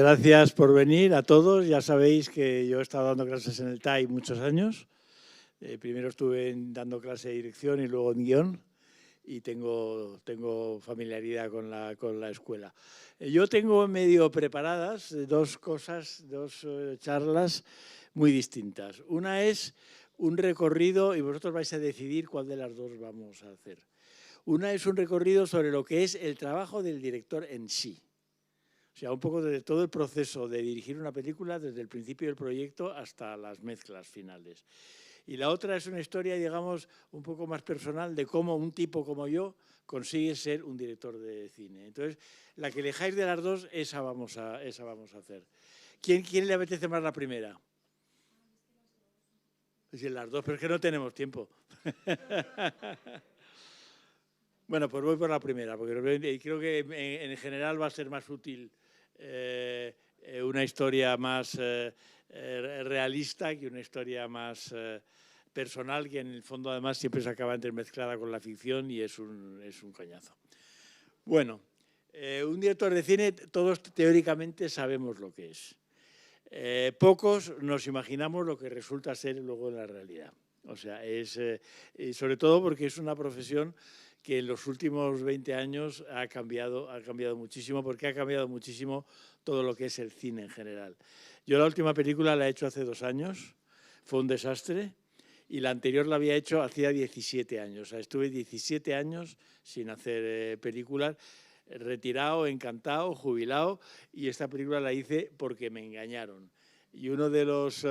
Gracias por venir a todos. Ya sabéis que yo he estado dando clases en el TAI muchos años. Primero estuve dando clase de dirección y luego en guión, y tengo familiaridad con la escuela. Yo tengo medio preparadas dos cosas, dos charlas muy distintas. Una es un recorrido, y vosotros vais a decidir cuál de las dos vamos a hacer. Una es un recorrido sobre lo que es el trabajo del director en sí. O sea, un poco de todo el proceso de dirigir una película desde el principio del proyecto hasta las mezclas finales. Y la otra es una historia, digamos, un poco más personal de cómo un tipo como yo consigue ser un director de cine. Entonces, la que elijáis de las dos, esa vamos a hacer. ¿Quién le apetece más la primera? Sí, las dos, pero es que no tenemos tiempo. Bueno, pues voy por la primera, porque creo que en general va a ser más útil una historia más realista que una historia más personal, que en el fondo además siempre se acaba entremezclada con la ficción y es un coñazo. Bueno, un director de cine, todos teóricamente sabemos lo que es. Pocos nos imaginamos lo que resulta ser luego en la realidad. O sea, sobre todo porque es una profesión que en los últimos 20 años ha cambiado muchísimo, porque ha cambiado muchísimo todo lo que es el cine en general. Yo la última película la he hecho hace 2 años, fue un desastre, y la anterior la había hecho hacía 17 años. O sea, estuve 17 años sin hacer películas, retirado, encantado, jubilado, y esta película la hice porque me engañaron. Y uno de los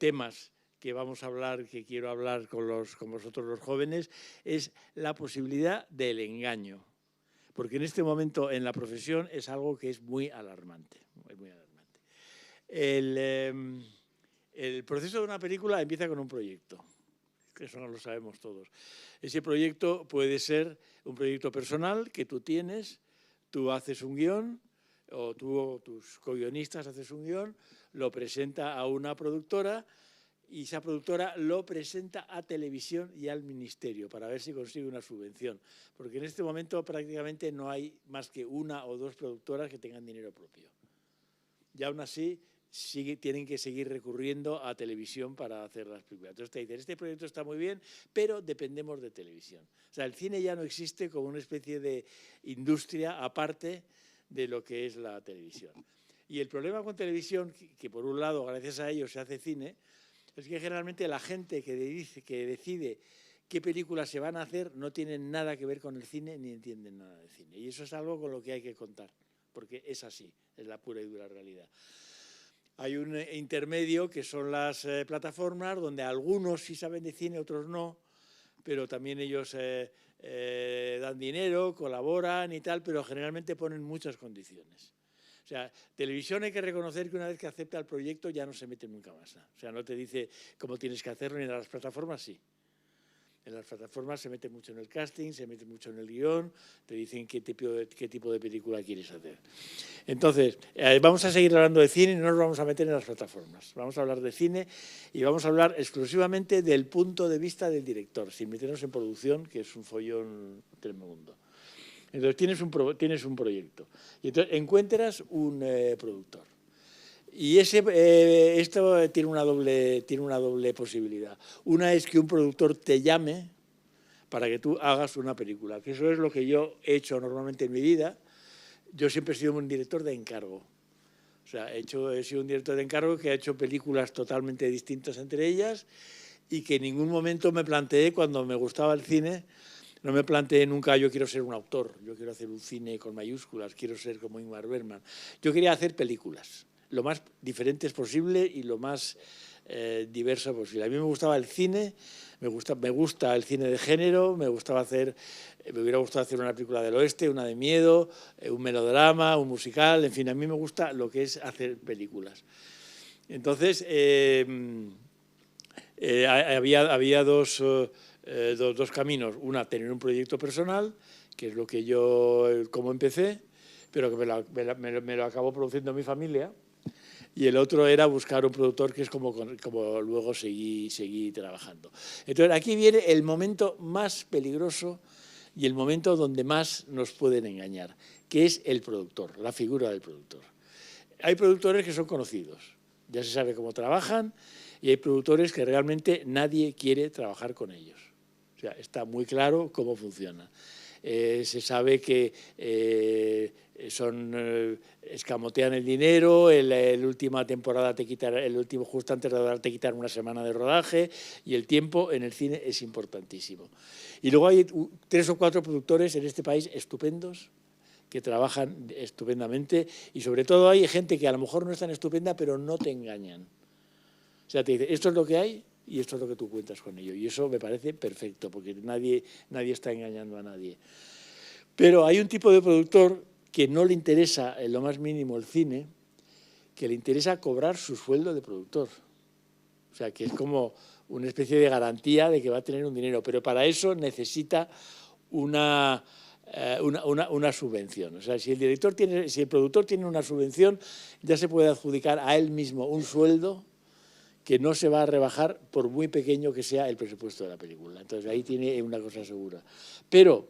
temas que vamos a hablar, que quiero hablar con vosotros los jóvenes, es la posibilidad del engaño. Porque en este momento en la profesión es algo que es muy alarmante. Muy alarmante. El proceso de una película empieza con un proyecto. Eso no lo sabemos todos. Ese proyecto puede ser un proyecto personal que tú tienes, tú haces un guión, o tú o tus co-guionistas haces un guión, lo presenta a una productora, y esa productora lo presenta a televisión y al ministerio para ver si consigue una subvención. Porque en este momento prácticamente no hay más que 1 o 2 productoras que tengan dinero propio. Y aún así tienen que seguir recurriendo a televisión para hacer las películas. Entonces te dicen, este proyecto está muy bien, pero dependemos de televisión. O sea, el cine ya no existe como una especie de industria aparte de lo que es la televisión. Y el problema con televisión, que por un lado, gracias a ello se hace cine, es que generalmente la gente que decide qué películas se van a hacer no tienen nada que ver con el cine ni entienden nada de cine. Y eso es algo con lo que hay que contar, porque es así, es la pura y dura realidad. Hay un intermedio que son las plataformas, donde algunos sí saben de cine, otros no, pero también ellos dan dinero, colaboran y tal, pero generalmente ponen muchas condiciones. O sea, televisión hay que reconocer que una vez que acepta el proyecto ya no se mete nunca más. O sea, no te dice cómo tienes que hacerlo, ni en las plataformas sí. En las plataformas se mete mucho en el casting, se mete mucho en el guión, te dicen qué tipo de película quieres hacer. Entonces, vamos a seguir hablando de cine y no nos vamos a meter en las plataformas. Vamos a hablar de cine y vamos a hablar exclusivamente del punto de vista del director, sin meternos en producción, que es un follón tremendo. Entonces, tienes un proyecto y entonces encuentras un productor. Y esto tiene una doble posibilidad. Una es que un productor te llame para que tú hagas una película, que eso es lo que yo he hecho normalmente en mi vida. Yo siempre he sido un director de encargo. O sea, he sido un director de encargo que ha hecho películas totalmente distintas entre ellas y que en ningún momento me planteé, cuando me gustaba el cine, no me planteé nunca yo quiero ser un autor, yo quiero hacer un cine con mayúsculas, quiero ser como Ingmar Bergman. Yo quería hacer películas lo más diferentes posible y lo más diverso posible. A mí me gustaba el cine, me gusta el cine de género, me hubiera gustado hacer una película del oeste, una de miedo, un melodrama, un musical, en fin, a mí me gusta lo que es hacer películas. Entonces, había dos caminos. Una, tener un proyecto personal, que es lo que yo, como empecé, pero que me lo acabó produciendo mi familia. Y el otro era buscar un productor, que es como luego seguí trabajando. Entonces, aquí viene el momento más peligroso y el momento donde más nos pueden engañar, que es el productor, la figura del productor. hay productores que son conocidos, ya se sabe cómo trabajan, y hay productores que realmente nadie quiere trabajar con ellos. O sea, está muy claro cómo funciona. Se sabe que escamotean el dinero, la última temporada te quitan, el último justo antes de rodar te quitan una semana de rodaje, y el tiempo en el cine es importantísimo. Y luego hay 3 o 4 productores en este país estupendos, que trabajan estupendamente, y sobre todo hay gente que a lo mejor no es tan estupenda, pero no te engañan. O sea, te dice, esto es lo que hay y esto es lo que tú cuentas con ello. Y eso me parece perfecto, porque nadie está engañando a nadie. Pero hay un tipo de productor que no le interesa en lo más mínimo el cine, que le interesa cobrar su sueldo de productor. O sea, que es como una especie de garantía de que va a tener un dinero, pero para eso necesita una subvención. O sea, si el productor tiene una subvención, ya se puede adjudicar a él mismo un sueldo que no se va a rebajar por muy pequeño que sea el presupuesto de la película. Entonces ahí tiene una cosa segura. Pero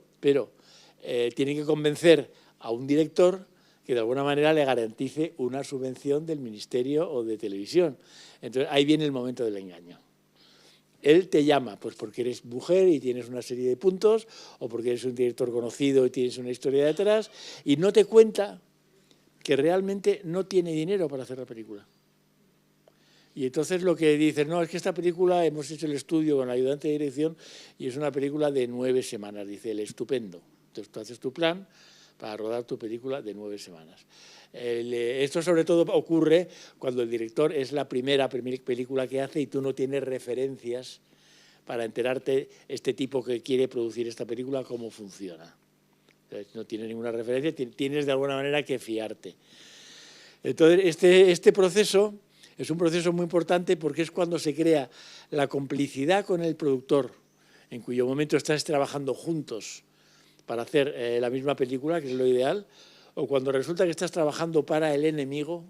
tiene que convencer a un director que de alguna manera le garantice una subvención del Ministerio o de Televisión. Entonces ahí viene el momento del engaño. Él te llama pues porque eres mujer y tienes una serie de puntos, o porque eres un director conocido y tienes una historia detrás, y no te cuenta que realmente no tiene dinero para hacer la película. Y entonces lo que dices, no, es que esta película hemos hecho el estudio con la ayudante de dirección y es una película de 9 semanas. Dice él, estupendo. Entonces tú haces tu plan para rodar tu película de 9 semanas. Esto sobre todo ocurre cuando el director es la primera película que hace y tú no tienes referencias para enterarte este tipo que quiere producir esta película cómo funciona. Entonces, no tienes ninguna referencia, tienes de alguna manera que fiarte. Entonces este proceso es un proceso muy importante porque es cuando se crea la complicidad con el productor, en cuyo momento estás trabajando juntos para hacer la misma película, que es lo ideal, o cuando resulta que estás trabajando para el enemigo,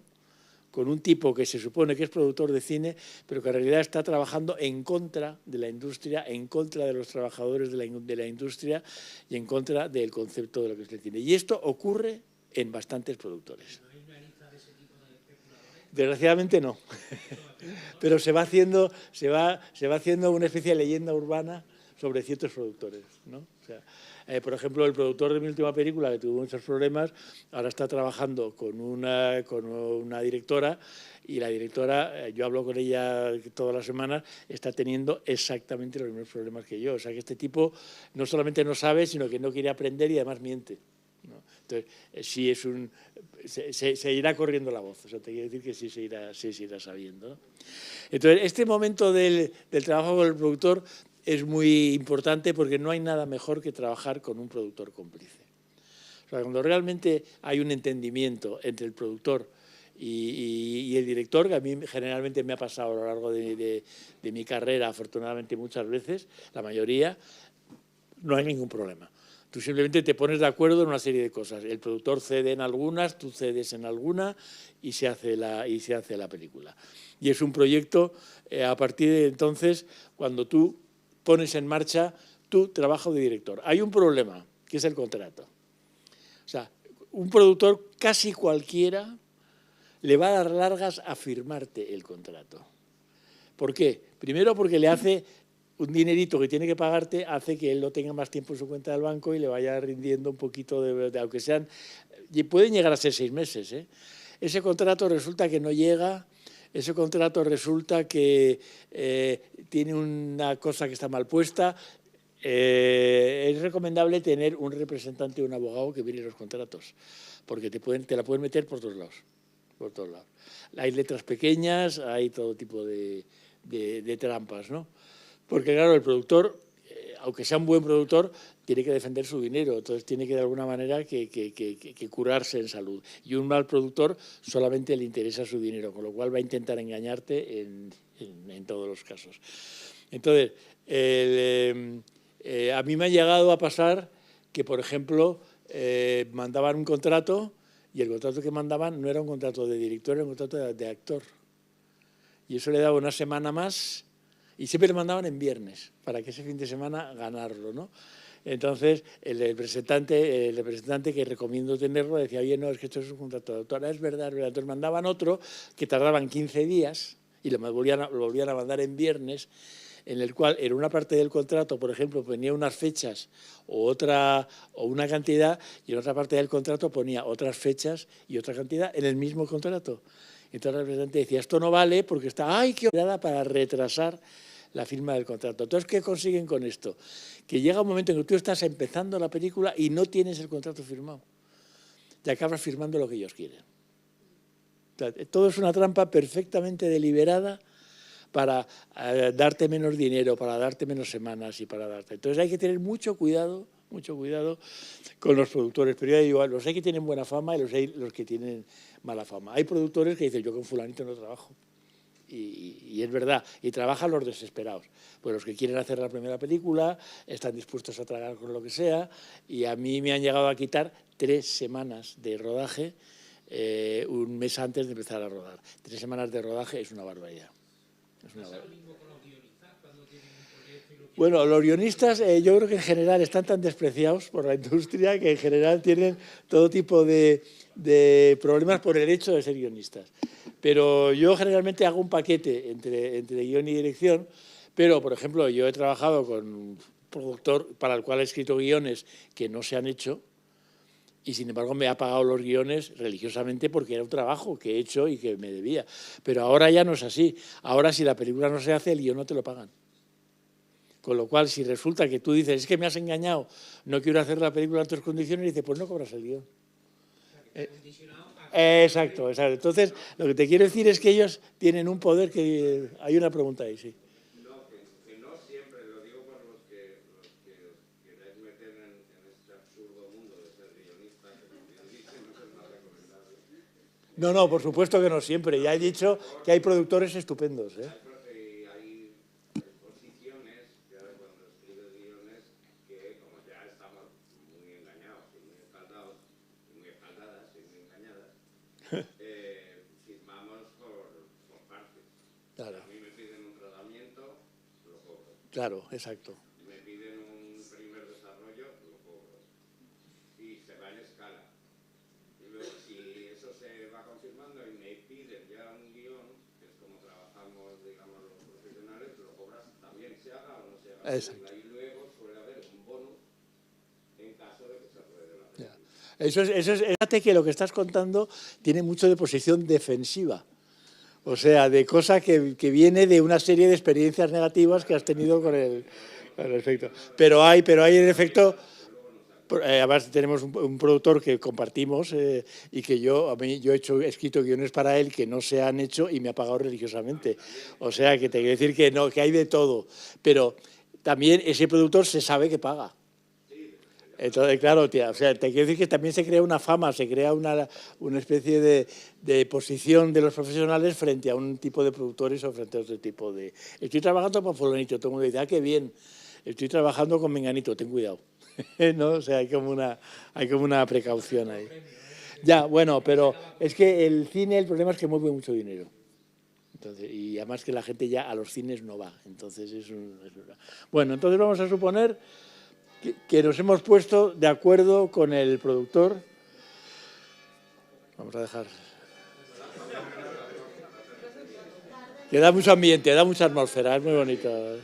con un tipo que se supone que es productor de cine, pero que en realidad está trabajando en contra de la industria, en contra de los trabajadores de la industria y en contra del concepto de lo que es el cine. Y esto ocurre en bastantes productores. Desgraciadamente no, pero se va haciendo una especie de leyenda urbana sobre ciertos productores, ¿no? O sea, por ejemplo, el productor de mi última película, que tuvo muchos problemas, ahora está trabajando con una directora, y la directora, yo hablo con ella todas las semanas, está teniendo exactamente los mismos problemas que yo. O sea, que este tipo no solamente no sabe, sino que no quiere aprender y además miente, ¿no? Entonces, sí es se irá corriendo la voz, o sea, te quiero decir que sí se irá sabiendo, ¿no? Entonces, este momento del trabajo con el productor es muy importante porque no hay nada mejor que trabajar con un productor cómplice. O sea, cuando realmente hay un entendimiento entre el productor y el director, que a mí generalmente me ha pasado a lo largo de mi carrera, afortunadamente muchas veces, la mayoría, no hay ningún problema. Tú simplemente te pones de acuerdo en una serie de cosas. El productor cede en algunas, tú cedes en alguna y se hace la película. Y es un proyecto, a partir de entonces, cuando tú pones en marcha tu trabajo de director. Hay un problema, que es el contrato. O sea, un productor casi cualquiera le va a dar largas a firmarte el contrato. ¿Por qué? Primero porque le hace un dinerito que tiene que pagarte, hace que él no tenga más tiempo en su cuenta del banco y le vaya rindiendo un poquito de aunque sean, y pueden llegar a ser 6 meses, ¿eh? Ese contrato resulta que no llega, ese contrato resulta que tiene una cosa que está mal puesta. Es recomendable tener un representante o un abogado que mire los contratos, porque te la pueden meter por todos lados. Hay letras pequeñas, hay todo tipo de trampas, ¿no? Porque claro, el productor, aunque sea un buen productor, tiene que defender su dinero, entonces tiene que de alguna manera que curarse en salud. Y un mal productor solamente le interesa su dinero, con lo cual va a intentar engañarte en todos los casos. Entonces, a mí me ha llegado a pasar que, por ejemplo, mandaban un contrato y el contrato que mandaban no era un contrato de director, era un contrato de actor. Y eso le daba una semana más y siempre le mandaban en viernes para que ese fin de semana ganarlo, ¿no? Entonces, el representante que recomiendo tenerlo decía, oye, no, es que esto es un contrato de autor. Es verdad, es verdad. Entonces mandaban otro que tardaban 15 días y lo volvían a mandar en viernes, en el cual en una parte del contrato, por ejemplo, ponía unas fechas o una cantidad, y en otra parte del contrato ponía otras fechas y otra cantidad en el mismo contrato. Entonces el representante decía, esto no vale porque está, ¡ay, qué obligada para retrasar la firma del contrato! Entonces, ¿qué consiguen con esto? Que llega un momento en que tú estás empezando la película y no tienes el contrato firmado. Y acabas firmando lo que ellos quieren. O sea, todo es una trampa perfectamente deliberada para darte menos dinero, para darte menos semanas y para darte. Entonces hay que tener mucho cuidado con los productores. Pero ya digo, los hay que tienen buena fama y los que tienen mala fama. Hay productores que dicen, yo con fulanito no trabajo. Y es verdad, y trabajan los desesperados. Pues los que quieren hacer la primera película están dispuestos a tragar con lo que sea, y a mí me han llegado a quitar 3 semanas de rodaje un mes antes de empezar a rodar. 3 semanas de rodaje es una barbaridad. Bueno, los guionistas yo creo que en general están tan despreciados por la industria que en general tienen todo tipo de problemas por el hecho de ser guionistas. Pero yo generalmente hago un paquete entre guión y dirección, pero, por ejemplo, yo he trabajado con un productor para el cual he escrito guiones que no se han hecho y, sin embargo, me ha pagado los guiones religiosamente porque era un trabajo que he hecho y que me debía. Pero ahora ya no es así. Ahora, si la película no se hace, el guión no te lo pagan. Con lo cual, si resulta que tú dices, es que me has engañado, no quiero hacer la película en tus condiciones, y dices, pues no cobras el guión. Exacto, exacto. Entonces, lo que te quiero decir es que ellos tienen un poder que... Hay una pregunta ahí, sí. No, que no siempre, lo digo por los que os queráis meter en este absurdo mundo de ser guionista, que como bien dicen, no es más recomendable. No, por supuesto que no siempre. Ya he dicho que hay productores estupendos, ¿eh? Hay posiciones, que ahora cuando escribes guiones, que como ya estamos muy engañados y muy escaldados, y muy escaldadas y muy engañadas, firmamos por partes. Claro. A mí me piden un tratamiento, lo cobro. Claro, exacto. Me piden un primer desarrollo, lo cobro. Y se va en escala. Y luego, si eso se va confirmando y me piden ya un guión, que es como trabajamos, digamos, los profesionales, lo cobras también, se haga o no se haga. Exacto. Y luego suele haber un bonus en caso de que se apruebe la película. Fíjate que lo que estás contando tiene mucho de posición defensiva. O sea, de cosa que viene de una serie de experiencias negativas que has tenido con el efecto. Pero hay en efecto... además tenemos un productor que compartimos y que yo he escrito guiones para él que no se han hecho y me ha pagado religiosamente. O sea, que te quiero decir que no, que hay de todo. Pero también ese productor se sabe que paga. Entonces, claro, tía, o sea, te quiero decir que también se crea una fama, se crea una especie de posición de los profesionales frente a un tipo de productores o frente a otro tipo de... Estoy trabajando con fulanito, todo el mundo dice, qué bien, estoy trabajando con menganito, ten cuidado. ¿No? O sea, hay como una precaución ahí. Ya, bueno, pero es que el cine, el problema es que mueve mucho dinero. Entonces, y además que la gente ya a los cines no va. Entonces bueno, entonces vamos a suponer que nos hemos puesto de acuerdo con el productor. Vamos a dejar. Que da mucho ambiente, da mucha atmósfera, es muy bonito.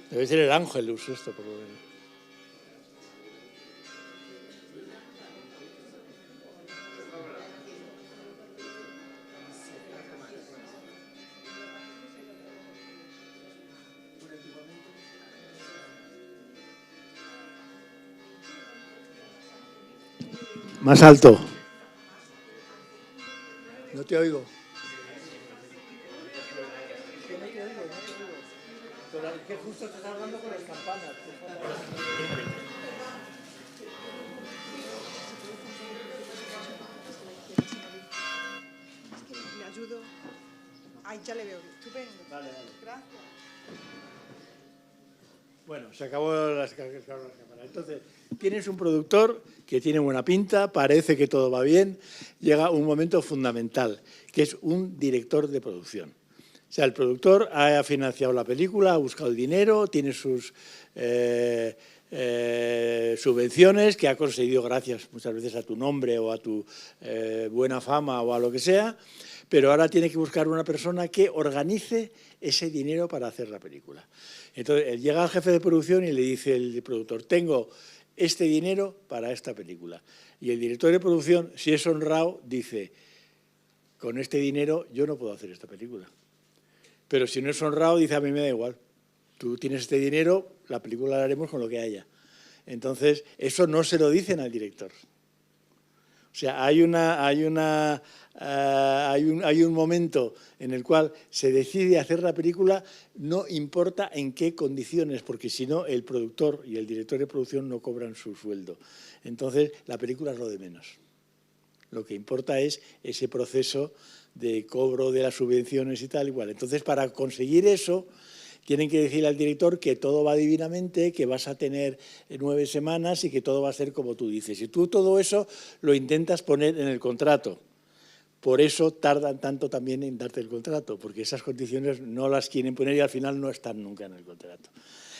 Debe ser el Ángelus esto, por lo menos. Más alto. No te oigo. Pero es que justo te estás hablando con las campanas. Me ayudo. Ay, ya le veo. Estupendo. Vale. Gracias. Bueno, se acabó las cámaras. Entonces, tienes un productor que tiene buena pinta, parece que todo va bien, llega un momento fundamental, que es un director de producción. O sea, el productor ha financiado la película, ha buscado el dinero, tiene sus subvenciones que ha conseguido gracias muchas veces a tu nombre o a tu buena fama o a lo que sea, pero ahora tiene que buscar una persona que organice ese dinero para hacer la película. Entonces, llega al jefe de producción y le dice el productor, tengo este dinero para esta película. Y el director de producción, si es honrado, dice, con este dinero yo no puedo hacer esta película. Pero si no es honrado, dice, a mí me da igual. Tú tienes este dinero, la película la haremos con lo que haya. Entonces, eso no se lo dicen al director. O sea, hay un momento en el cual se decide hacer la película, no importa en qué condiciones, porque si no, el productor y el director de producción no cobran su sueldo. Entonces, la película es lo de menos. Lo que importa es ese proceso de cobro de las subvenciones y tal, igual. Entonces, para conseguir eso, tienen que decirle al director que todo va divinamente, que vas a tener 9 semanas y que todo va a ser como tú dices. Y tú todo eso lo intentas poner en el contrato. Por eso tardan tanto también en darte el contrato, porque esas condiciones no las quieren poner y al final no están nunca en el contrato.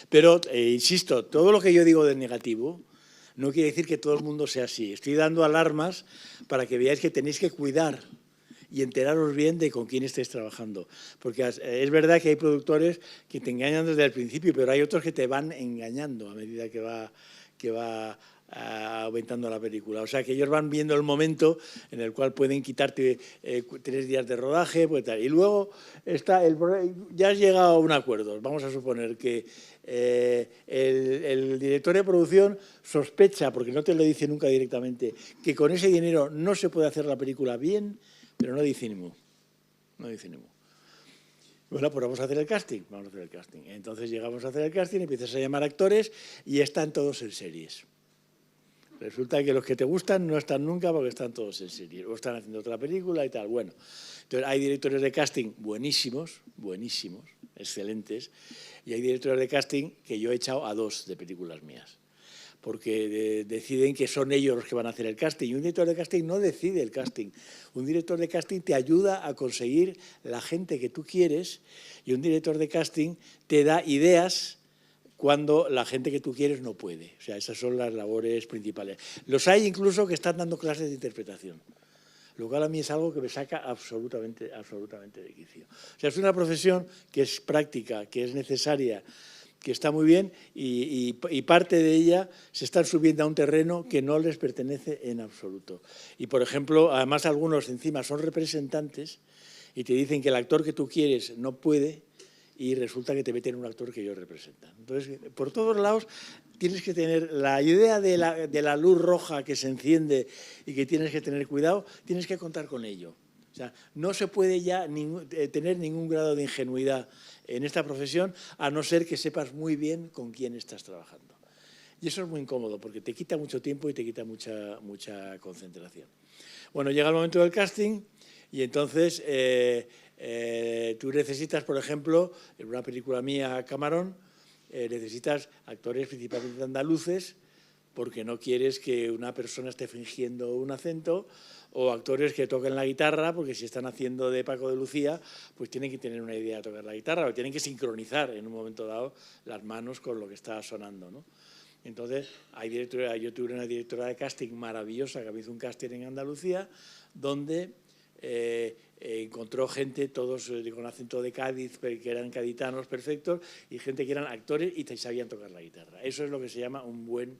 Pero, insisto, todo lo que yo digo de negativo no quiere decir que todo el mundo sea así. Estoy dando alarmas para que veáis que tenéis que cuidar y enteraros bien de con quién estáis trabajando. Porque es verdad que hay productores que te engañan desde el principio, pero hay otros que te van engañando a medida que va aumentando la película. O sea, que ellos van viendo el momento en el cual pueden quitarte 3 días de rodaje, pues tal. Y luego ya has llegado a un acuerdo. Vamos a suponer que el director de producción sospecha, porque no te lo dice nunca directamente, que con ese dinero no se puede hacer la película bien, pero no dice ni mu. No dice ni mu. Bueno, pues vamos a hacer el casting. Vamos a hacer el casting. Entonces llegamos a hacer el casting, empiezas a llamar actores y están todos en series. Resulta que los que te gustan no están nunca porque están todos en series. O están haciendo otra película y tal. Bueno, entonces hay directores de casting buenísimos, buenísimos, excelentes. Y hay directores de casting que yo he echado a 2 de películas mías. Porque deciden que son ellos los que van a hacer el casting. Y un director de casting no decide el casting. Un director de casting te ayuda a conseguir la gente que tú quieres y un director de casting te da ideas cuando la gente que tú quieres no puede. O sea, esas son las labores principales. Los hay incluso que están dando clases de interpretación, lo cual a mí es algo que me saca absolutamente de quicio. O sea, es una profesión que es práctica, que es necesaria, que está muy bien y parte de ella se están subiendo a un terreno que no les pertenece en absoluto. Y, por ejemplo, además algunos encima son representantes y te dicen que el actor que tú quieres no puede y resulta que te meten un actor que ellos representan. Entonces, por todos lados tienes que tener la idea de la luz roja que se enciende y que tienes que tener cuidado, tienes que contar con ello. O sea, no se puede ya tener ningún grado de ingenuidad en esta profesión, a no ser que sepas muy bien con quién estás trabajando. Y eso es muy incómodo, porque te quita mucho tiempo y te quita mucha concentración. Bueno, llega el momento del casting y entonces tú necesitas, por ejemplo, en una película mía, Camarón, necesitas actores principalmente andaluces, porque no quieres que una persona esté fingiendo un acento, o actores que toquen la guitarra, porque si están haciendo de Paco de Lucía, pues tienen que tener una idea de tocar la guitarra, o tienen que sincronizar en un momento dado las manos con lo que está sonando, ¿no? Entonces, yo tuve una directora de casting maravillosa que me hizo un casting en Andalucía, donde encontró gente, todos con acento de Cádiz, que eran gaditanos perfectos, y gente que eran actores y sabían tocar la guitarra. Eso es lo que se llama un buen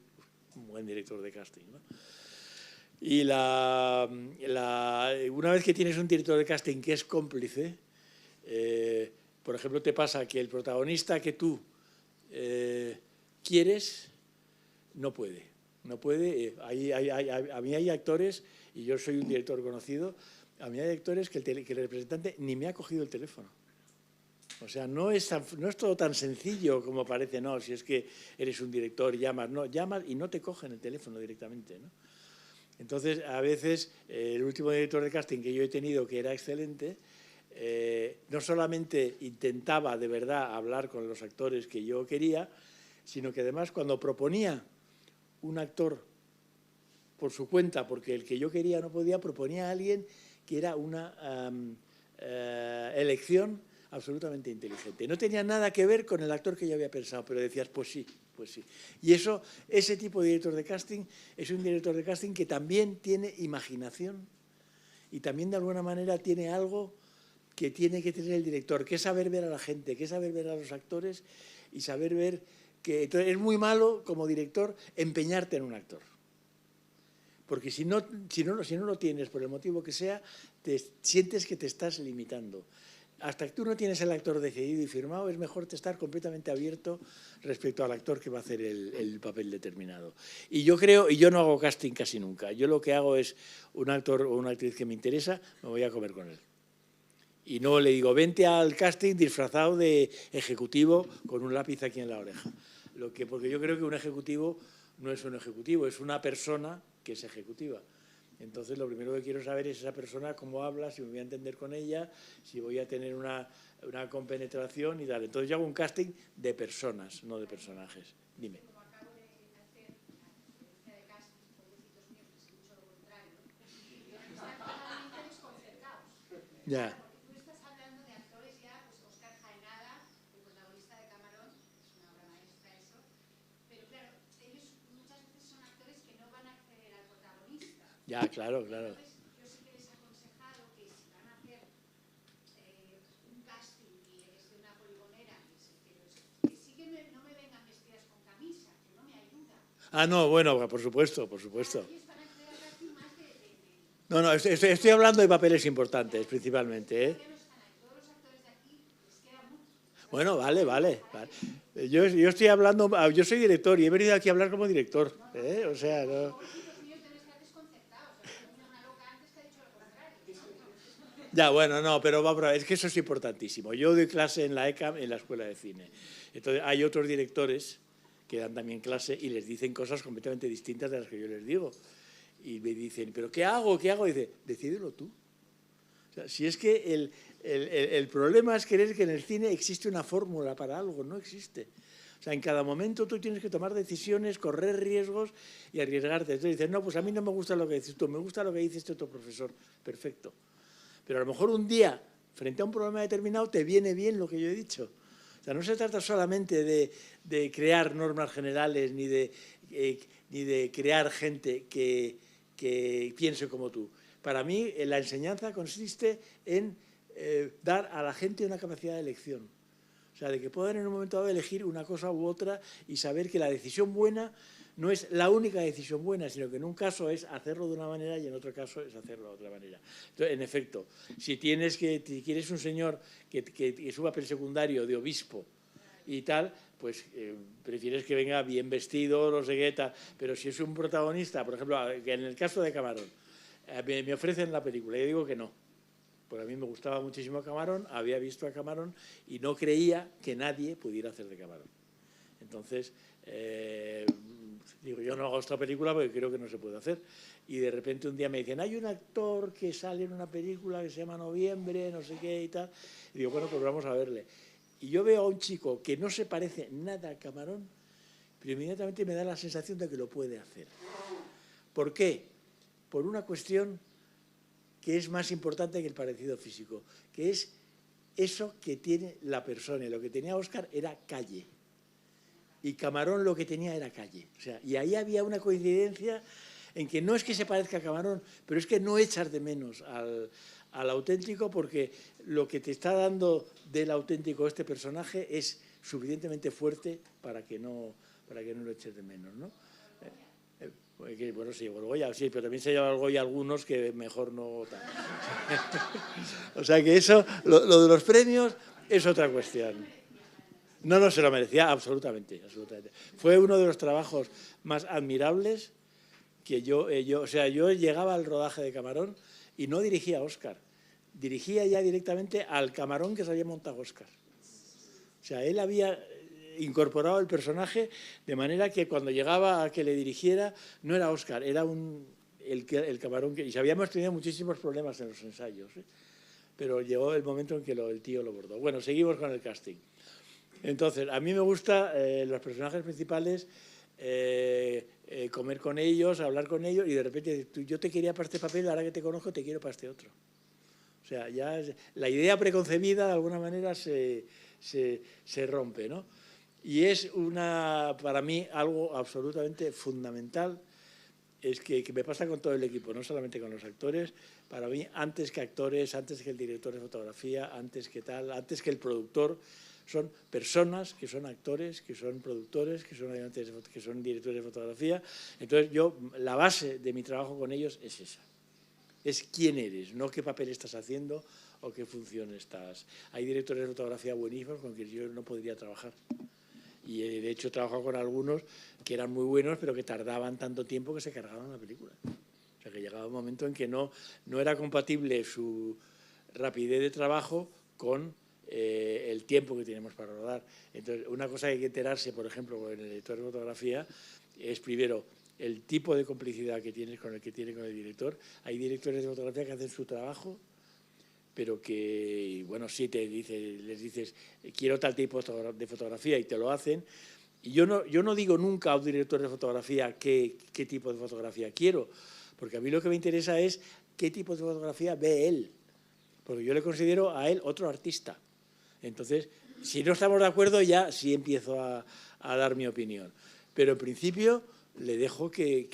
director de casting, ¿no? Y una vez que tienes un director de casting que es cómplice, por ejemplo, te pasa que el protagonista que tú quieres no puede. A mí hay actores, y yo soy un director conocido, a mí hay actores que el representante ni me ha cogido el teléfono. O sea, no es todo tan sencillo como parece, no, si es que eres un director, llamas y no te cogen el teléfono directamente, ¿no? Entonces, a veces, el último director de casting que yo he tenido, que era excelente, no solamente intentaba de verdad hablar con los actores que yo quería, sino que además cuando proponía un actor por su cuenta, porque el que yo quería no podía, proponía a alguien que era una elección absolutamente inteligente. No tenía nada que ver con el actor que yo había pensado, pero decías, pues sí, pues sí. Y ese tipo de director de casting es un director de casting que también tiene imaginación y también de alguna manera tiene algo que tiene que tener el director, que es saber ver a la gente, que es saber ver a los actores y saber ver que... Entonces, es muy malo como director empeñarte en un actor. Porque si no lo tienes, por el motivo que sea, te sientes que te estás limitando. Hasta que tú no tienes el actor decidido y firmado, es mejor estar completamente abierto respecto al actor que va a hacer el papel determinado. Y yo no hago casting casi nunca. Yo lo que hago es un actor o una actriz que me interesa, me voy a comer con él. Y no le digo, vente al casting disfrazado de ejecutivo con un lápiz aquí en la oreja. Porque yo creo que un ejecutivo no es un ejecutivo, es una persona que es ejecutiva. Entonces, lo primero que quiero saber es esa persona, cómo habla, si me voy a entender con ella, si voy a tener una compenetración y tal. Entonces, yo hago un casting de personas, no de personajes. Dime. Como acabo de hacer la experiencia de casting, pobrecitos míos, que es mucho lo contrario, están totalmente desconcertados. Ya. Porque tú estás hablando de actores ya, pues Óscar Jaenada, el protagonista de Camarón, es una obra maestra eso, pero claro, ellos muchas veces son actores que no van a acceder al protagonista. Ya, claro, claro. Entonces, yo sí que les he aconsejado que si van a hacer un casting y es de una poligonera, que sí que no me vengan vestidas con camisa, que no me ayuda. Ah, no, bueno, por supuesto, por supuesto. Ellos van a acceder al casting más de... No, estoy hablando de papeles importantes, principalmente, ¿eh? Todavía no están ahí. Todos los actores de aquí les queda mucho. Bueno, vale. Yo estoy hablando, yo soy director y he venido aquí a hablar como director, ¿eh? O sea, no... Los míos deben estar desconcertados. Una loca antes que ha dicho lo contrario. Ya, bueno, no, pero es que eso es importantísimo. Yo doy clase en la ECAM, en la Escuela de Cine. Entonces, hay otros directores que dan también clase y les dicen cosas completamente distintas de las que yo les digo. Y me dicen, ¿pero qué hago? ¿Qué hago? Y dice, decídelo tú. O sea, si es que el problema es creer que en el cine existe una fórmula para algo, no existe. O sea, en cada momento tú tienes que tomar decisiones, correr riesgos y arriesgarte. Entonces dices, no, pues a mí no me gusta lo que dices tú, me gusta lo que dice este otro profesor. Perfecto. Pero a lo mejor un día, frente a un problema determinado, te viene bien lo que yo he dicho. O sea, no se trata solamente de crear normas generales ni de crear gente que piense como tú. Para mí, la enseñanza consiste en dar a la gente una capacidad de elección. O sea, de que puedan en un momento dado elegir una cosa u otra y saber que la decisión buena no es la única decisión buena, sino que en un caso es hacerlo de una manera y en otro caso es hacerlo de otra manera. Entonces, en efecto, si quieres un señor que suba per secundario de obispo y tal, pues prefieres que venga bien vestido, no sé qué tal. Pero si es un protagonista, por ejemplo, que en el caso de Camarón, me ofrecen la película y yo digo que no. Porque a mí me gustaba muchísimo Camarón, había visto a Camarón y no creía que nadie pudiera hacer de Camarón. Entonces, digo, yo no hago esta película porque creo que no se puede hacer. Y de repente un día me dicen, hay un actor que sale en una película que se llama Noviembre, no sé qué y tal. Y digo, bueno, pues vamos a verle. Y yo veo a un chico que no se parece nada a Camarón, pero inmediatamente me da la sensación de que lo puede hacer. ¿Por qué? Por una cuestión que es más importante que el parecido físico, que es eso que tiene la persona. Y lo que tenía Óscar era calle. Y Camarón lo que tenía era calle. O sea, y ahí había una coincidencia en que no es que se parezca a Camarón, pero es que no echas de menos al auténtico, porque lo que te está dando del auténtico este personaje es suficientemente fuerte para que no lo eches de menos, ¿no? Bueno, sí, Goya, sí, pero también se lleva el Goya algunos que mejor no... O sea que eso, lo de los premios es otra cuestión. No se lo merecía absolutamente. Fue uno de los trabajos más admirables que yo llegaba al rodaje de Camarón y no dirigía a Óscar, dirigía ya directamente al Camarón que se había montado Óscar. O sea, él había incorporado el personaje de manera que cuando llegaba a que le dirigiera no era Óscar, era el Camarón y habíamos tenido muchísimos problemas en los ensayos, ¿eh? Pero llegó el momento en que el tío lo bordó. Bueno, seguimos con el casting. Entonces, a mí me gusta los personajes principales, comer con ellos, hablar con ellos y de repente yo te quería para este papel, ahora que te conozco te quiero para este otro. O sea, ya la idea preconcebida de alguna manera se rompe, ¿no? Y es para mí algo absolutamente fundamental, es que me pasa con todo el equipo, no solamente con los actores. Para mí, antes que actores, antes que el director de fotografía, antes que el productor, son personas que son actores, que son productores, que son directores de fotografía. Entonces, la base de mi trabajo con ellos es esa. Es quién eres, no qué papel estás haciendo o qué función estás. Hay directores de fotografía buenísimos con quienes yo no podría trabajar. Y de hecho he trabajado con algunos que eran muy buenos, pero que tardaban tanto tiempo que se cargaban la película. O sea, que llegaba un momento en que no era compatible su rapidez de trabajo con el tiempo que tenemos para rodar. Entonces, una cosa que hay que enterarse, por ejemplo, con el director de fotografía, es primero el tipo de complicidad que tienes con el director. Hay directores de fotografía que hacen su trabajo, pero que, bueno, sí les dices, quiero tal tipo de fotografía y te lo hacen. Y yo no digo nunca a un director de fotografía qué tipo de fotografía quiero, porque a mí lo que me interesa es qué tipo de fotografía ve él, porque yo le considero a él otro artista. Entonces, si no estamos de acuerdo, ya sí empiezo a dar mi opinión. Pero en principio le dejo que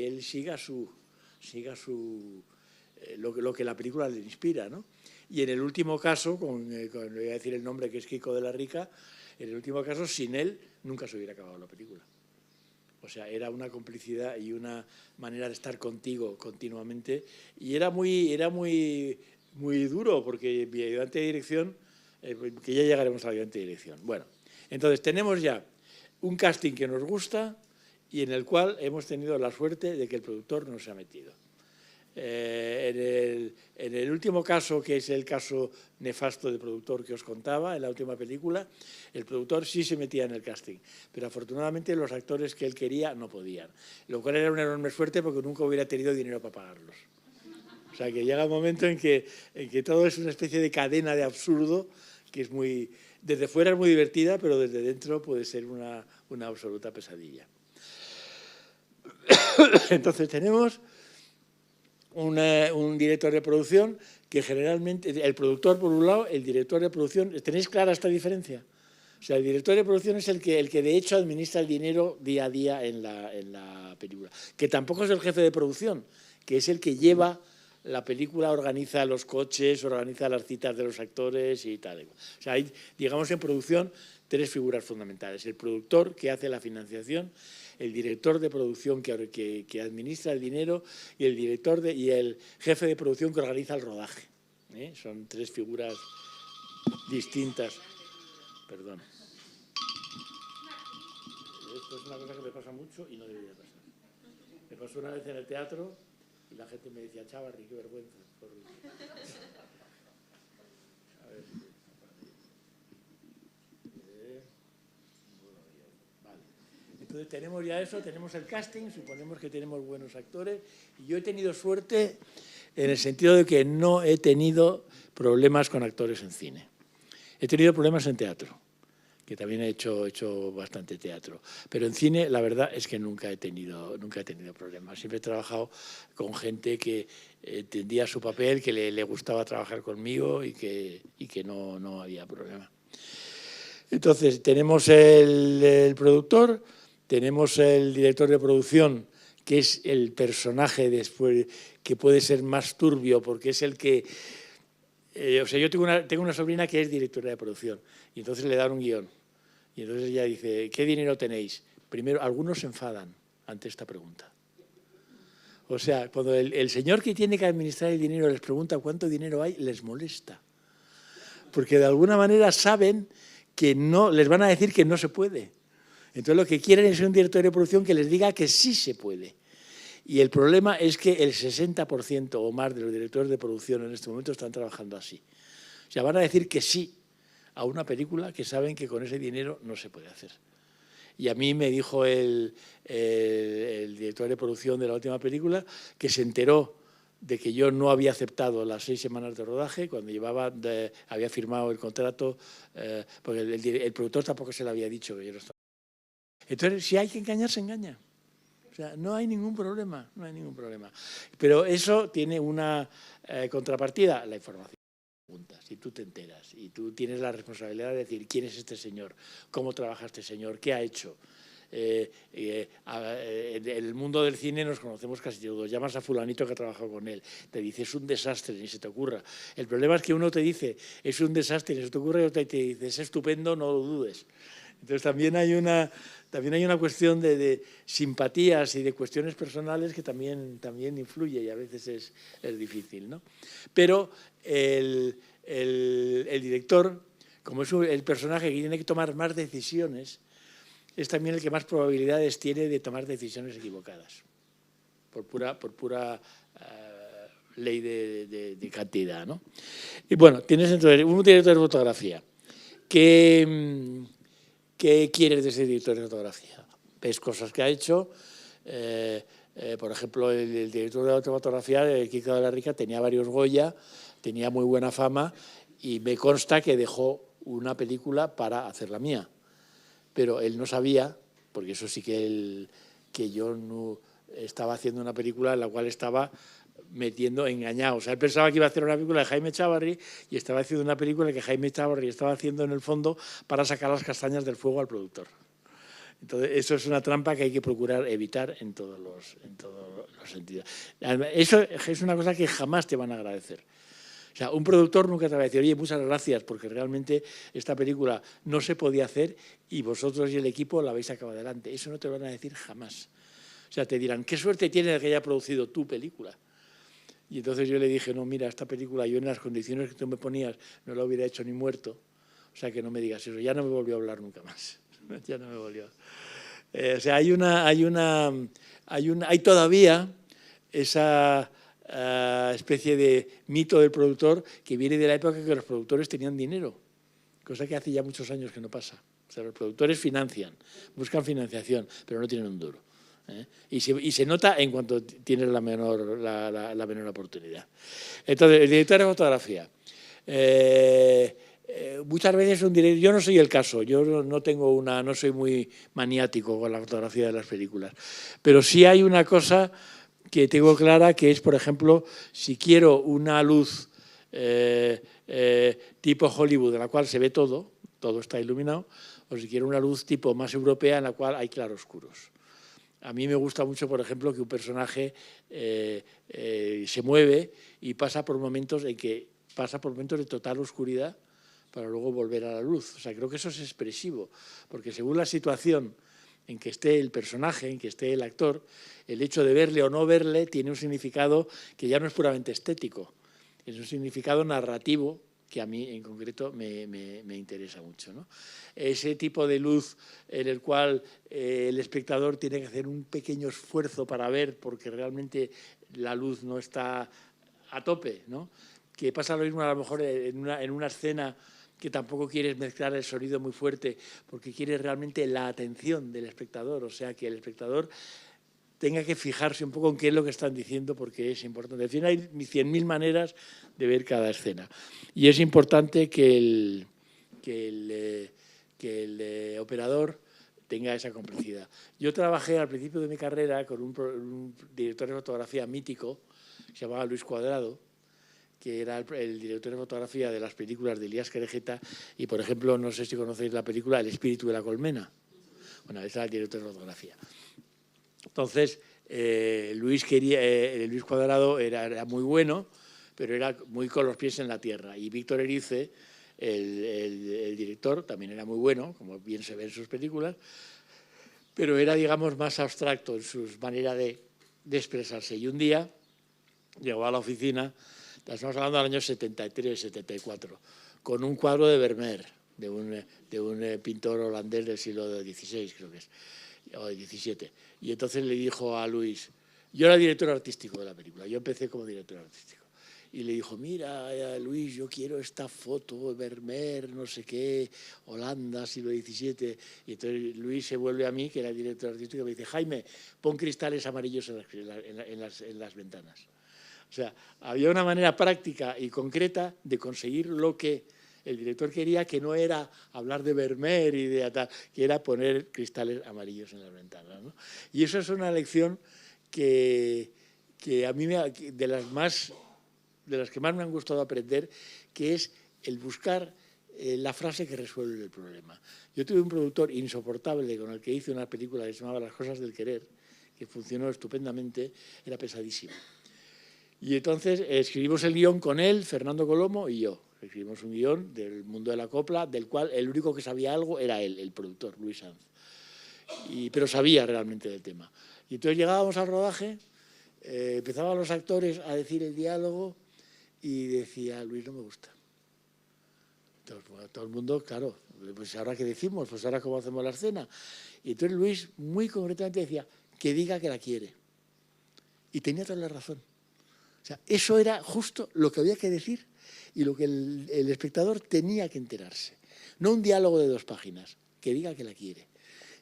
él siga lo que la película le inspira, ¿no? Y en el último caso, le voy a decir el nombre, que es Kiko de la Rica, en el último caso, sin él, nunca se hubiera acabado la película. O sea, era una complicidad y una manera de estar contigo continuamente. Y era muy duro, porque mi ayudante de dirección, que ya llegaremos al ayudante de dirección. Bueno, entonces tenemos ya un casting que nos gusta y en el cual hemos tenido la suerte de que el productor nos ha metido. En el último caso, que es el caso nefasto de productor que os contaba, en la última película, el productor sí se metía en el casting, pero afortunadamente los actores que él quería no podían, lo cual era una enorme suerte porque nunca hubiera tenido dinero para pagarlos. O sea, que llega un momento en que todo es una especie de cadena de absurdo que es desde fuera es muy divertida, pero desde dentro puede ser una absoluta pesadilla. Entonces tenemos un director de producción que generalmente, el productor por un lado, el director de producción, ¿tenéis clara esta diferencia? O sea, el director de producción es el que de hecho administra el dinero día a día en la película, que tampoco es el jefe de producción, que es el que lleva la película, organiza los coches, organiza las citas de los actores y tal. O sea, hay, digamos, en producción tres figuras fundamentales. El productor, que hace la financiación, el director de producción que administra el dinero y el jefe de producción que organiza el rodaje. Son tres figuras distintas. Perdón. Esto es una cosa que me pasa mucho y no debería pasar. Me pasó una vez en el teatro y la gente me decía, Chávarri, qué vergüenza. A ver. Vale. Entonces tenemos ya eso, tenemos el casting, suponemos que tenemos buenos actores y yo he tenido suerte en el sentido de que no he tenido problemas con actores en cine. He tenido problemas en teatro, que también he hecho bastante teatro. Pero en cine la verdad es que nunca he tenido problemas. Siempre he trabajado con gente que entendía su papel, que le gustaba trabajar conmigo y que no había problema. Entonces tenemos el productor, tenemos el director de producción, que es el personaje después que puede ser más turbio porque es el que... o sea, yo tengo una sobrina que es directora de producción y entonces le dan un guión. Y entonces ella dice, ¿qué dinero tenéis? Primero, algunos se enfadan ante esta pregunta. O sea, cuando el señor que tiene que administrar el dinero les pregunta cuánto dinero hay, les molesta. Porque de alguna manera saben que no, les van a decir que no se puede. Entonces lo que quieren es un director de producción que les diga que sí se puede. Y el problema es que el 60% o más de los directores de producción en este momento están trabajando así. O sea, van a decir que sí a una película que saben que con ese dinero no se puede hacer. Y a mí me dijo el director de producción de la última película que se enteró de que yo no había aceptado las 6 semanas de rodaje cuando había firmado el contrato, porque el productor tampoco se lo había dicho que yo no estaba. Entonces, si hay que engañar, se engaña. O sea, no hay ningún problema, no hay ningún problema. Pero eso tiene una contrapartida, la información. Si tú te enteras y tú tienes la responsabilidad de decir quién es este señor, cómo trabaja este señor, qué ha hecho. En el mundo del cine nos conocemos casi todos. Llamas a fulanito que ha trabajado con él, te dice es un desastre, ni se te ocurra. El problema es que uno te dice es un desastre, ni se te ocurra, y otro te dice es estupendo, no lo dudes. Entonces también hay una cuestión de simpatías y de cuestiones personales que también influye y a veces es difícil, ¿no? Pero el director, como es el personaje que tiene que tomar más decisiones, es también el que más probabilidades tiene de tomar decisiones equivocadas, por pura ley de cantidad, ¿no? Y bueno, tienes entonces un director de fotografía. ¿Qué quieres de ese director de fotografía? Ves cosas que ha hecho. Por ejemplo, el director de fotografía, Kiko de la Rica, tenía varios Goya, tenía muy buena fama y me consta que dejó una película para hacer la mía. Pero él no sabía, porque eso sí que yo no estaba haciendo una película en la cual estaba engañado. O sea, él pensaba que iba a hacer una película de Jaime Chávarri y estaba haciendo una película que Jaime Chávarri estaba haciendo en el fondo para sacar las castañas del fuego al productor. Entonces, eso es una trampa que hay que procurar evitar en todos los sentidos. Eso es una cosa que jamás te van a agradecer. O sea, un productor nunca te va a decir, oye, muchas gracias, porque realmente esta película no se podía hacer y vosotros y el equipo la habéis sacado adelante. Eso no te lo van a decir jamás. O sea, te dirán, qué suerte tienes de que haya producido tu película. Y entonces yo le dije, no, mira, esta película yo en las condiciones que tú me ponías no la hubiera hecho ni muerto. O sea, que no me digas eso. Ya no me volvió a hablar nunca más. Ya no me volvió. O sea, hay todavía esa especie de mito del productor que viene de la época en que los productores tenían dinero, cosa que hace ya muchos años que no pasa. O sea, los productores financian, buscan financiación, pero no tienen un duro. Y se nota en cuanto tienes la menor oportunidad. Entonces, el director de fotografía. Muchas veces yo no soy el caso, yo no soy muy maniático con la fotografía de las películas, pero sí hay una cosa que tengo clara, que es, por ejemplo, si quiero una luz tipo Hollywood, en la cual se ve todo está iluminado, o si quiero una luz tipo más europea, en la cual hay claroscuros. A mí me gusta mucho, por ejemplo, que un personaje se mueve y pasa por momentos de total oscuridad para luego volver a la luz. O sea, creo que eso es expresivo, porque según la situación en que esté el personaje, en que esté el actor, el hecho de verle o no verle tiene un significado que ya no es puramente estético, es un significado narrativo que a mí en concreto me interesa mucho, ¿no? Ese tipo de luz en el cual el espectador tiene que hacer un pequeño esfuerzo para ver porque realmente la luz no está a tope, ¿no? Que pasa lo mismo a lo mejor en una escena que tampoco quieres mezclar el sonido muy fuerte porque quieres realmente la atención del espectador, o sea, que el espectador tenga que fijarse un poco en qué es lo que están diciendo porque es importante. En fin, hay 100.000 maneras de ver cada escena. Y es importante que el operador tenga esa complicidad. Yo trabajé al principio de mi carrera con un director de fotografía mítico, que se llamaba Luis Cuadrado, que era el director de fotografía de las películas de Elías Querejeta, y, por ejemplo, no sé si conocéis la película El espíritu de la colmena. Bueno, ese era el director de fotografía. Entonces, Luis Cuadrado era muy bueno, pero era muy con los pies en la tierra. Y Víctor Erice, el director, también era muy bueno, como bien se ve en sus películas, pero era, digamos, más abstracto en su manera de expresarse. Y un día llegó a la oficina, estamos hablando del año 73, 74, con un cuadro de Vermeer, de un pintor holandés del siglo XVI, creo que es, o XVII. Y entonces le dijo a Luis, yo era director artístico de la película, yo empecé como director artístico. Y le dijo, mira, Luis, yo quiero esta foto, Vermeer, no sé qué, Holanda, siglo XVII. Y entonces Luis se vuelve a mí, que era el director artístico, y me dice, Jaime, pon cristales amarillos en las ventanas. O O sea, había una manera práctica y concreta de conseguir lo que el director quería, que no era hablar de Vermeer y de tal, que era poner cristales amarillos en las ventanas, ¿no? Y eso es una lección que a mí de las que más me han gustado aprender, que es el buscar la frase que resuelve el problema. Yo tuve un productor insoportable con el que hice una película que se llamaba Las cosas del querer, que funcionó estupendamente, era pesadísimo. Y entonces escribimos el guión con él, Fernando Colomo y yo. Escribimos un guión del mundo de la copla, del cual el único que sabía algo era él, el productor, Luis Sanz. Pero sabía realmente del tema. Y entonces llegábamos al rodaje, empezaban los actores a decir el diálogo y decía, Luis, no me gusta. Entonces, bueno, todo el mundo, claro, pues ahora qué decimos, pues ahora cómo hacemos la escena. Y entonces Luis muy concretamente decía, que diga que la quiere. Y tenía toda la razón. O sea, eso era justo lo que había que decir y lo que el espectador tenía que enterarse. No un diálogo de 2 páginas, que diga que la quiere.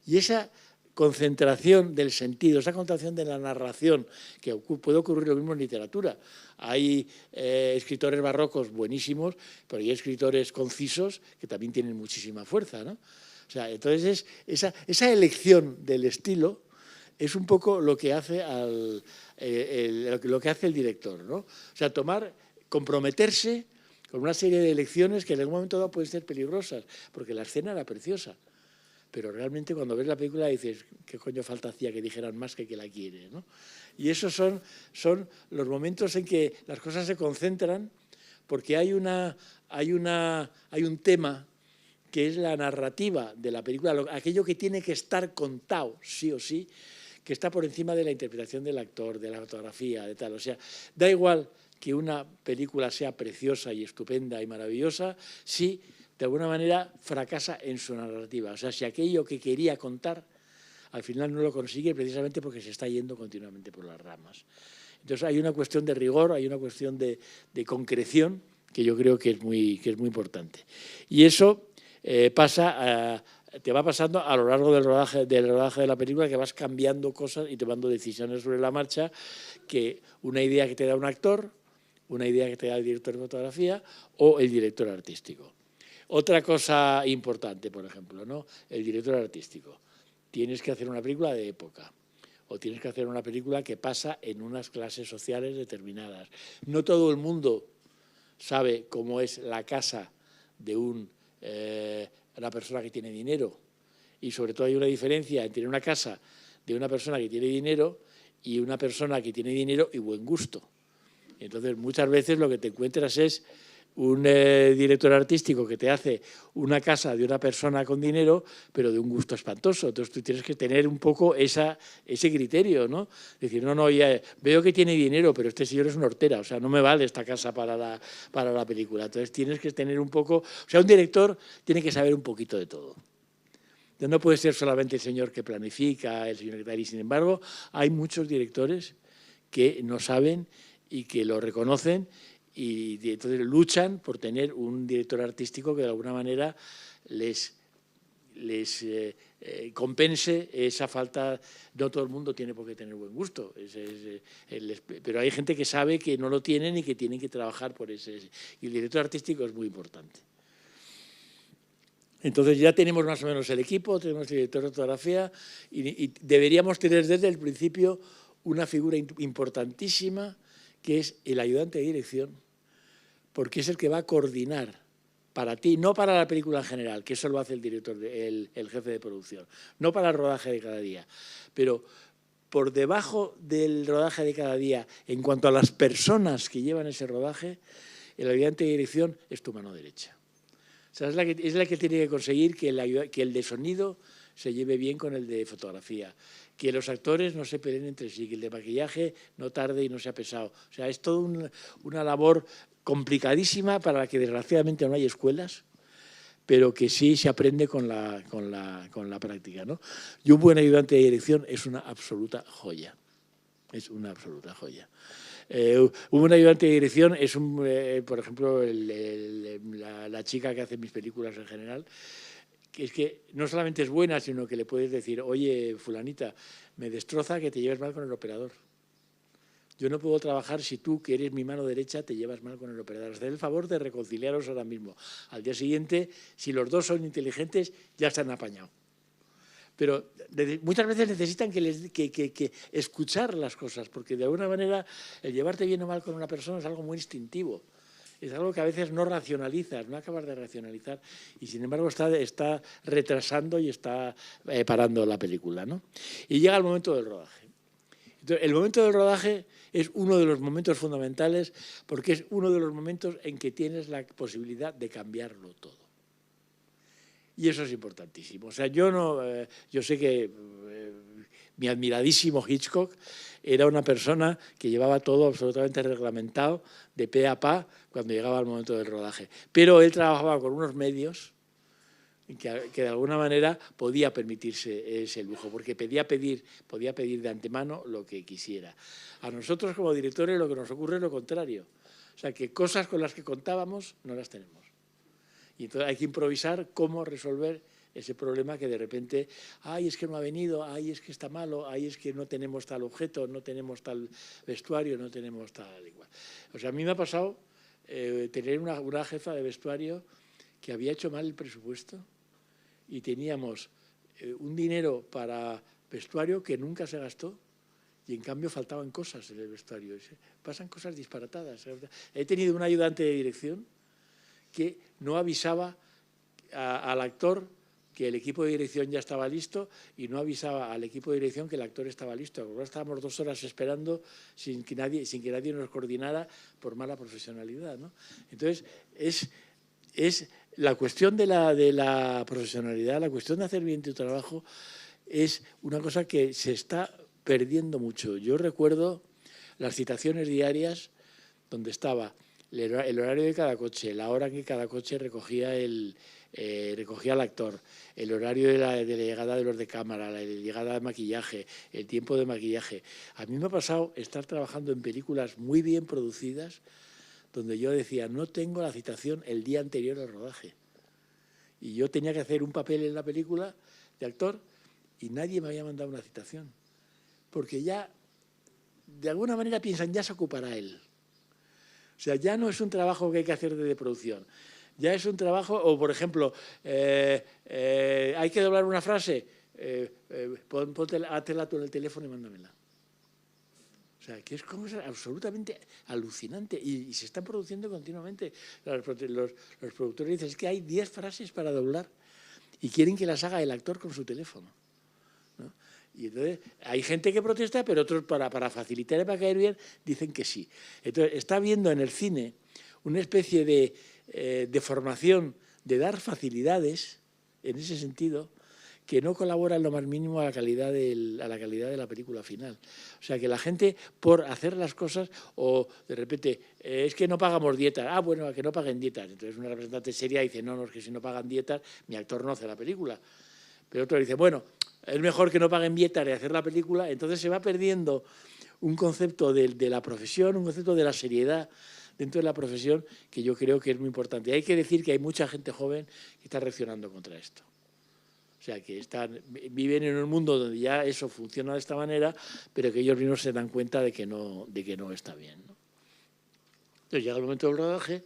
Y esa concentración del sentido, esa concentración de la narración, que puede ocurrir lo mismo en literatura. Hay escritores barrocos buenísimos, pero hay escritores concisos que también tienen muchísima fuerza, ¿no? O sea, entonces esa elección del estilo es un poco lo que hace lo que hace el director, ¿no? O sea, comprometerse con una serie de elecciones que en algún momento dado pueden ser peligrosas, porque la escena era preciosa. Pero realmente cuando ves la película dices, ¿qué coño falta hacía que dijeran más que la quiere, ¿no? Y esos son los momentos en que las cosas se concentran, porque hay un tema que es la narrativa de la película, aquello que tiene que estar contado, sí o sí, que está por encima de la interpretación del actor, de la fotografía, de tal. O sea, da igual que una película sea preciosa y estupenda y maravillosa, si de alguna manera fracasa en su narrativa. O sea, si aquello que quería contar al final no lo consigue precisamente porque se está yendo continuamente por las ramas. Entonces hay una cuestión de rigor, hay una cuestión de concreción que yo creo que es muy importante. Y eso te va pasando a lo largo del rodaje de la película, que vas cambiando cosas y tomando decisiones sobre la marcha, que una idea que te da un actor, una idea que te da el director de fotografía o el director artístico. Otra cosa importante, por ejemplo, ¿no? El director artístico. Tienes que hacer una película de época o tienes que hacer una película que pasa en unas clases sociales determinadas. No todo el mundo sabe cómo es la casa de una persona que tiene dinero, y sobre todo hay una diferencia entre una casa de una persona que tiene dinero y una persona que tiene dinero y buen gusto. Entonces muchas veces lo que te encuentras es un director artístico que te hace una casa de una persona con dinero, pero de un gusto espantoso. Entonces tú tienes que tener un poco ese criterio, ¿no? Decir, no, ya veo que tiene dinero, pero este señor es una hortera, o sea, no me vale esta casa para la película. Entonces tienes que tener un poco... O sea, un director tiene que saber un poquito de todo. Entonces, no puede ser solamente el señor que planifica, el señor que tal, y sin embargo hay muchos directores que no saben y que lo reconocen, y entonces luchan por tener un director artístico que de alguna manera les compense esa falta. No todo el mundo tiene por qué tener buen gusto, pero hay gente que sabe que no lo tienen y que tienen que trabajar por ese. Y el director artístico es muy importante. Entonces ya tenemos más o menos el equipo, tenemos el director de fotografía y deberíamos tener desde el principio una figura importantísima, que es el ayudante de dirección, porque es el que va a coordinar para ti, no para la película en general, que eso lo hace el director, el jefe de producción, no para el rodaje de cada día, pero por debajo del rodaje de cada día, en cuanto a las personas que llevan ese rodaje, el ayudante de dirección es tu mano derecha. O sea, es la que tiene que conseguir que el de sonido se lleve bien con el de fotografía, que los actores no se peleen entre sí, que el de maquillaje no tarde y no sea pesado. O sea, es toda una labor complicadísima para la que desgraciadamente no hay escuelas, pero que sí se aprende con la práctica, ¿no? Y un buen ayudante de dirección es una absoluta joya. Es una absoluta joya. Un buen ayudante de dirección es, por ejemplo, la chica que hace mis películas en general, que es que no solamente es buena, sino que le puedes decir, oye, fulanita, me destroza que te lleves mal con el operador. yo no puedo trabajar si tú, que eres mi mano derecha, te llevas mal con el operador. Haced el favor de reconciliaros ahora mismo. Al día siguiente, si los dos son inteligentes, ya están apañados. Pero muchas veces necesitan que escuchar las cosas, porque de alguna manera el llevarte bien o mal con una persona es algo muy instintivo. Es algo que a veces no racionalizas, no acabas de racionalizar y sin embargo está retrasando y está parando la película, ¿no? Y llega el momento del rodaje. Entonces, el momento del rodaje es uno de los momentos fundamentales porque es uno de los momentos en que tienes la posibilidad de cambiarlo todo. Y eso es importantísimo. O sea, yo sé que mi admiradísimo Hitchcock era una persona que llevaba todo absolutamente reglamentado, de pe a pa, cuando llegaba el momento del rodaje. Pero él trabajaba con unos medios que de alguna manera podía permitirse ese lujo, porque podía pedir de antemano lo que quisiera. A nosotros como directores lo que nos ocurre es lo contrario. O sea, que cosas con las que contábamos no las tenemos. Y entonces hay que improvisar cómo resolver ese problema que de repente, ay, es que no ha venido, ay, es que está malo, ay, es que no tenemos tal objeto, no tenemos tal vestuario, no tenemos tal igual. O sea, a mí me ha pasado tener una jefa de vestuario que había hecho mal el presupuesto y teníamos un dinero para vestuario que nunca se gastó y en cambio faltaban cosas en el vestuario. Pasan cosas disparatadas. He tenido un ayudante de dirección que no avisaba al actor que el equipo de dirección ya estaba listo y no avisaba al equipo de dirección que el actor estaba listo. Ahora estábamos 2 horas esperando sin que nadie nos coordinara por mala profesionalidad, ¿no? Entonces, es la cuestión de la profesionalidad, la cuestión de hacer bien tu trabajo es una cosa que se está perdiendo mucho. Yo recuerdo las citaciones diarias donde estaba el horario de cada coche, la hora en que cada coche recogía al actor, el horario de la llegada de los de cámara, la llegada de maquillaje, el tiempo de maquillaje. A mí me ha pasado estar trabajando en películas muy bien producidas donde yo decía, no tengo la citación el día anterior al rodaje. Y yo tenía que hacer un papel en la película de actor y nadie me había mandado una citación. Porque ya, de alguna manera piensan, ya se ocupará él. O sea, ya no es un trabajo que hay que hacer de producción. Ya es un trabajo, o por ejemplo, hay que doblar una frase, hátela tú en el teléfono y mándamela. O sea, que es como absolutamente alucinante y se están produciendo continuamente. Los productores dicen, es que hay 10 frases para doblar y quieren que las haga el actor con su teléfono, ¿no? Y entonces hay gente que protesta, pero otros para facilitar y para caer bien dicen que sí. Entonces está habiendo en el cine una especie de formación, de dar facilidades en ese sentido, que no colabora en lo más mínimo a la calidad de la película final. O sea, que la gente, por hacer las cosas, o de repente, es que no pagamos dietas. Ah, bueno, a que no paguen dietas. Entonces una representante seria dice, no, es que si no pagan dietas, mi actor no hace la película. Pero otro dice, bueno, es mejor que no paguen dietas y hacer la película. Entonces se va perdiendo un concepto de la profesión, un concepto de la seriedad dentro de la profesión que yo creo que es muy importante. Y hay que decir que hay mucha gente joven que está reaccionando contra esto. O sea, que viven en un mundo donde ya eso funciona de esta manera, pero que ellos mismos se dan cuenta de que no está bien, ¿no? Entonces llega el momento del rodaje,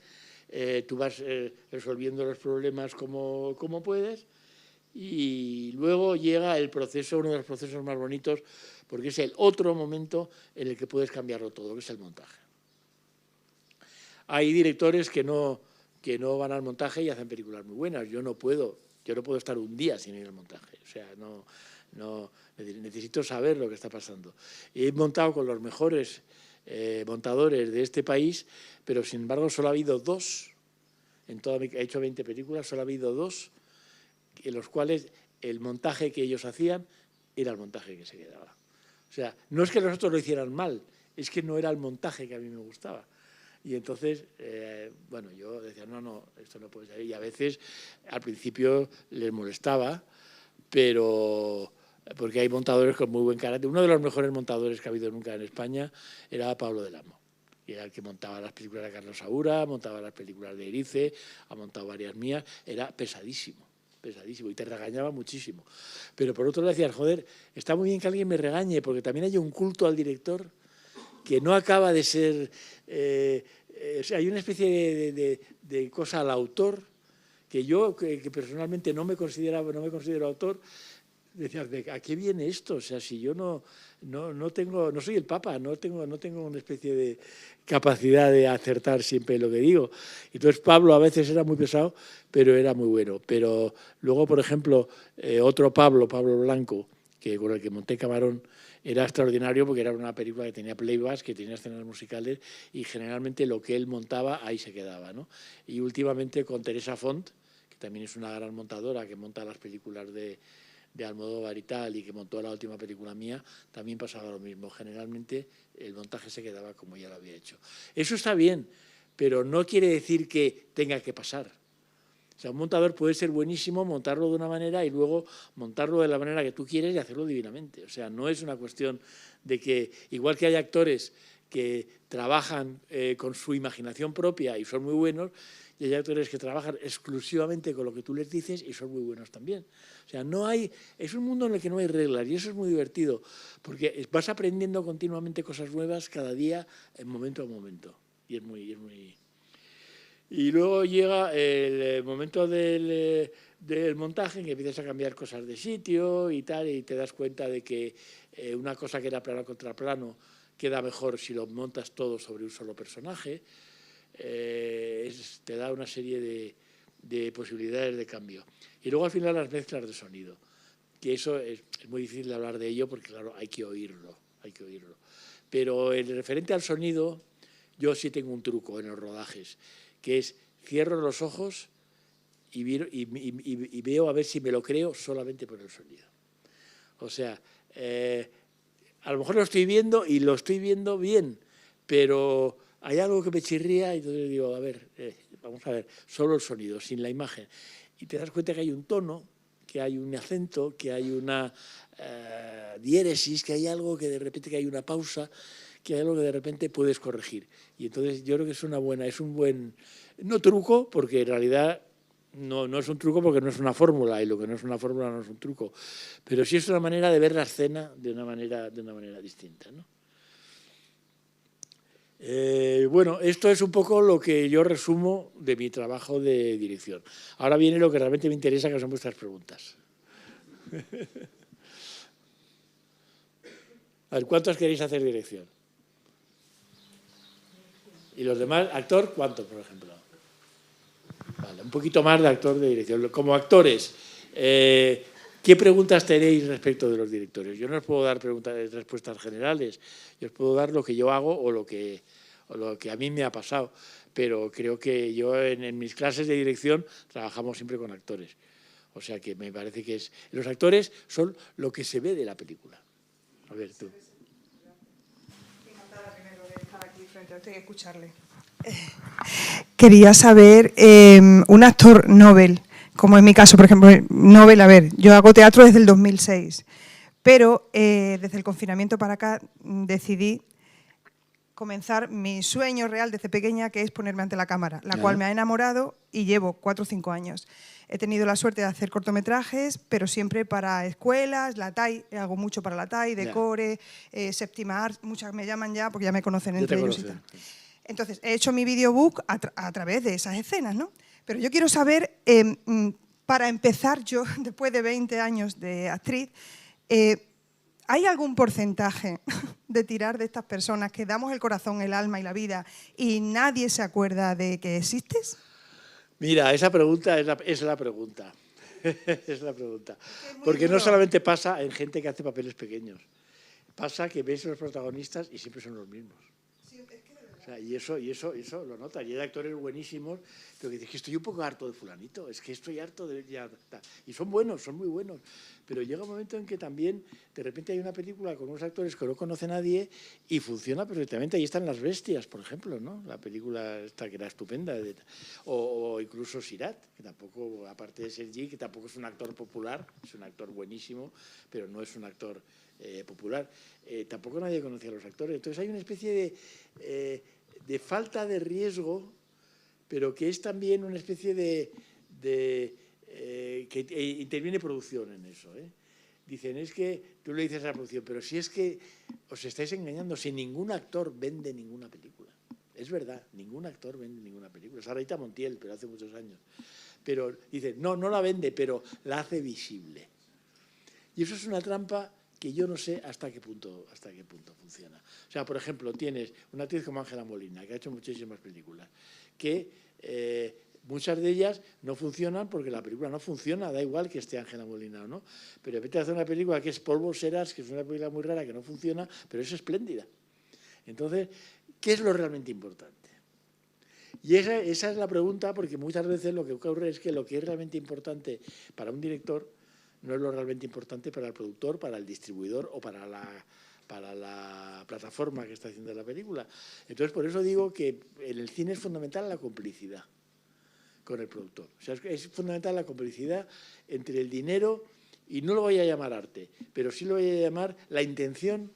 tú vas resolviendo los problemas como puedes y luego llega el proceso, uno de los procesos más bonitos, porque es el otro momento en el que puedes cambiarlo todo, que es el montaje. Hay directores que no van al montaje y hacen películas muy buenas. Yo no puedo estar un día sin ir al montaje. O sea, necesito saber lo que está pasando. He montado con los mejores montadores de este país, pero sin embargo solo ha habido 2, he hecho 20 películas, solo ha habido 2 en los cuales el montaje que ellos hacían era el montaje que se quedaba. O sea, no es que los otros lo hicieran mal, es que no era el montaje que a mí me gustaba. Y entonces, bueno, yo decía, no, esto no puede ser. Y a veces, al principio, les molestaba, pero porque hay montadores con muy buen carácter. Uno de los mejores montadores que ha habido nunca en España era Pablo del Amo. Y era el que montaba las películas de Carlos Saura, montaba las películas de Erice, ha montado varias mías. Era pesadísimo y te regañaba muchísimo. Pero por otro lado decías, joder, está muy bien que alguien me regañe, porque también hay un culto al director que no acaba de ser... o sea, hay una especie de cosa al autor que yo, que personalmente no me considero autor, decía, ¿a qué viene esto? O sea, si yo no soy el Papa, no tengo una especie de capacidad de acertar siempre lo que digo. Entonces Pablo a veces era muy pesado, pero era muy bueno. Pero luego, por ejemplo, otro Pablo Blanco, con el que monté Camarón, era extraordinario porque era una película que tenía playbacks, que tenía escenas musicales y generalmente lo que él montaba ahí se quedaba, ¿no? Y últimamente con Teresa Font, que también es una gran montadora, que monta las películas de Almodóvar y tal, y que montó la última película mía, también pasaba lo mismo. Generalmente el montaje se quedaba como ya lo había hecho. Eso está bien, pero no quiere decir que tenga que pasar. O sea, un montador puede ser buenísimo, montarlo de una manera y luego montarlo de la manera que tú quieres y hacerlo divinamente. O sea, no es una cuestión de que, igual que hay actores que trabajan con su imaginación propia y son muy buenos, y hay actores que trabajan exclusivamente con lo que tú les dices y son muy buenos también. O sea, es un mundo en el que no hay reglas y eso es muy divertido, porque vas aprendiendo continuamente cosas nuevas cada día, en momento a momento. Y es muy... Y luego llega el momento del montaje en que empiezas a cambiar cosas de sitio y tal, y te das cuenta de que una cosa que era plano contra plano queda mejor si lo montas todo sobre un solo personaje. Te da una serie de posibilidades de cambio. Y luego al final las mezclas de sonido, que eso es muy difícil de hablar de ello porque claro, hay que oírlo. Pero en referente al sonido, yo sí tengo un truco en los rodajes, que es cierro los ojos y veo a ver si me lo creo solamente por el sonido. O sea, a lo mejor lo estoy viendo y lo estoy viendo bien, pero hay algo que me chirría y entonces digo, a ver, vamos a ver, solo el sonido, sin la imagen. Y te das cuenta que hay un tono, que hay un acento, que hay una diéresis, que hay algo que de repente, que hay una pausa, que hay algo que de repente puedes corregir. Y entonces yo creo que es un buen, no truco, porque en realidad no es un truco porque no es una fórmula, y lo que no es una fórmula no es un truco, pero sí es una manera de ver la escena de una manera distinta, ¿no? Bueno, esto es un poco lo que yo resumo de mi trabajo de dirección. Ahora viene lo que realmente me interesa, que son vuestras preguntas. A ver, ¿cuántos queréis hacer dirección? Y los demás, actor, ¿cuánto, por ejemplo? Vale, un poquito más de actor de dirección. Como actores, ¿qué preguntas tenéis respecto de los directores? Yo no os puedo dar respuestas generales, yo os puedo dar lo que yo hago o lo que a mí me ha pasado, pero creo que yo en mis clases de dirección trabajamos siempre con actores. O sea que me parece que los actores son lo que se ve de la película. A ver, tú. Encantada primero de estar aquí frente a usted y escucharle. Quería saber, un actor Nobel, como en mi caso, por ejemplo, Nobel, a ver, yo hago teatro desde el 2006, pero desde el confinamiento para acá decidí comenzar mi sueño real desde pequeña, que es ponerme ante la cámara, la cual me ha enamorado y llevo 4 o 5 años. He tenido la suerte de hacer cortometrajes, pero siempre para escuelas, la TAI, hago mucho para la TAI, Decore, Séptima Art, muchas me llaman ya porque ya me conocen entre ellos y tal. Entonces, he hecho mi videobook a través de esas escenas, ¿no? Pero yo quiero saber, para empezar yo, después de 20 años de actriz, ¿hay algún porcentaje de tirar de estas personas que damos el corazón, el alma y la vida y nadie se acuerda de que existes? Mira, esa pregunta es la pregunta. Es la pregunta. Porque no solamente pasa en gente que hace papeles pequeños. Pasa que ves los protagonistas y siempre son los mismos. O sea, y eso lo notas. Y hay actores buenísimos, pero que dices que estoy un poco harto de fulanito, es que estoy harto de... Y son buenos, son muy buenos. Pero llega un momento en que también, de repente hay una película con unos actores que no conoce nadie y funciona perfectamente. Ahí están Las Bestias, por ejemplo, ¿no? La película esta que era estupenda. O incluso Sirat, que tampoco, aparte de Sergi, que tampoco es un actor popular, es un actor buenísimo, pero no es un actor popular. Tampoco nadie conocía a los actores. Entonces hay una especie de falta de riesgo, pero que es también una especie que interviene producción en eso. dicen, es que tú le dices a la producción, pero si es que os estáis engañando, si ningún actor vende ninguna película. Es verdad, ningún actor vende ninguna película. Sarita Montiel, pero hace muchos años. Pero dicen, no la vende, pero la hace visible. Y eso es una trampa que yo no sé hasta qué punto funciona. O sea, por ejemplo, tienes una actriz como Ángela Molina, que ha hecho muchísimas películas, que muchas de ellas no funcionan porque la película no funciona, da igual que esté Ángela Molina o no. Pero de repente hace una película que es Polvo Serás, que es una película muy rara, que no funciona, pero es espléndida. Entonces, ¿qué es lo realmente importante? Y esa es la pregunta, porque muchas veces lo que ocurre es que lo que es realmente importante para un director no es lo realmente importante para el productor, para el distribuidor o para la plataforma que está haciendo la película. Entonces, por eso digo que en el cine es fundamental la complicidad con el productor. O sea, es fundamental la complicidad entre el dinero, y no lo voy a llamar arte, pero sí lo voy a llamar la intención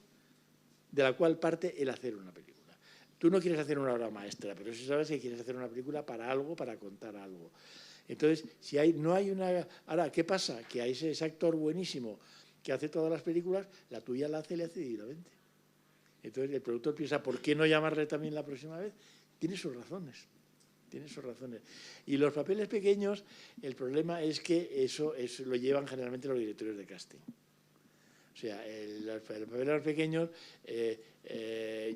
de la cual parte el hacer una película. Tú no quieres hacer una obra maestra, pero sí sabes que quieres hacer una película para algo, para contar algo. Entonces, si no hay una... Ahora, ¿qué pasa? Que hay ese actor buenísimo que hace todas las películas, la tuya la hace y le hace divinamente. Entonces, el productor piensa, ¿por qué no llamarle también la próxima vez? Tiene sus razones. Y los papeles pequeños, el problema es que eso lo llevan generalmente los directores de casting. O sea, los papeles pequeños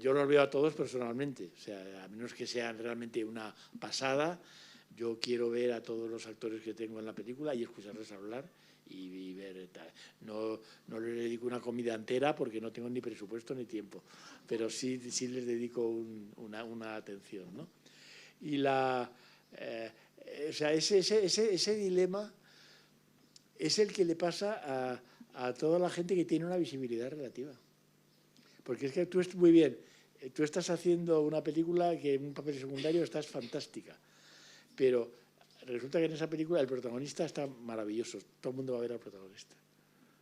yo los veo a todos personalmente. O sea, a menos que sean realmente una pasada, yo quiero ver a todos los actores que tengo en la película y escucharles hablar y ver tal. No les dedico una comida entera porque no tengo ni presupuesto ni tiempo, pero sí les dedico una atención, ¿no? Y o sea, ese dilema es el que le pasa a toda la gente que tiene una visibilidad relativa. Porque es que tú muy bien, tú estás haciendo una película que en un papel secundario estás fantástica, pero resulta que en esa película el protagonista está maravilloso, todo el mundo va a ver al protagonista.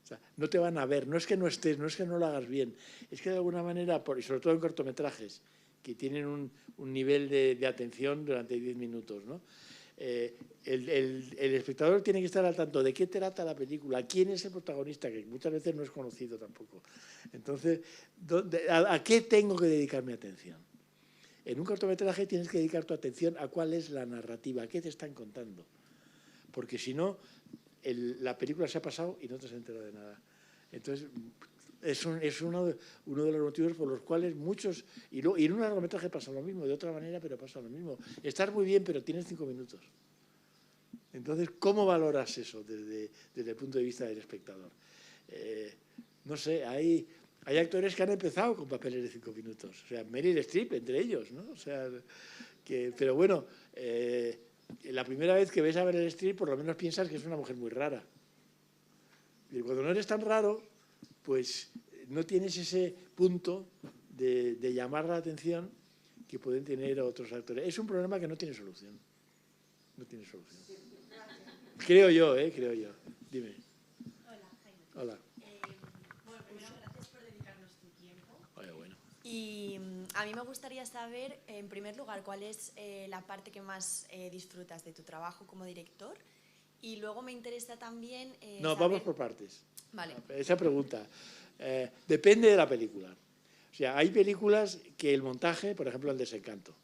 O sea, no te van a ver, no es que no estés, no es que no lo hagas bien, es que de alguna manera, y sobre todo en cortometrajes, que tienen un nivel de atención durante 10 minutos, ¿no? El espectador tiene que estar al tanto de qué trata la película, quién es el protagonista, que muchas veces no es conocido tampoco. Entonces, ¿a qué tengo que dedicar mi atención? En un cortometraje tienes que dedicar tu atención a cuál es la narrativa, a qué te están contando. Porque si no, la película se ha pasado y no te has enterado de nada. Entonces, es uno de los motivos por los cuales muchos... Y en un largometraje pasa lo mismo, de otra manera, pero pasa lo mismo. Estás muy bien, pero tienes 5 minutos. Entonces, ¿cómo valoras eso desde el punto de vista del espectador? No sé, hay actores que han empezado con papeles de 5 minutos. O sea, Meryl Streep, entre ellos, ¿no? O sea, pero bueno, la primera vez que ves a Meryl Streep, por lo menos piensas que es una mujer muy rara. Y cuando no eres tan raro, pues no tienes ese punto de llamar la atención que pueden tener otros actores. Es un problema que no tiene solución. No tiene solución. Creo yo. Dime. Hola, Jaime. Hola. Bueno, primero, gracias por dedicarnos tu tiempo. Bueno. Y a mí me gustaría saber, en primer lugar, cuál es la parte que más disfrutas de tu trabajo como director. Y luego me interesa también... No, saber... vamos por partes. Vale. Esa pregunta. Depende de la película. O sea, hay películas que el montaje, por ejemplo, El Desencanto,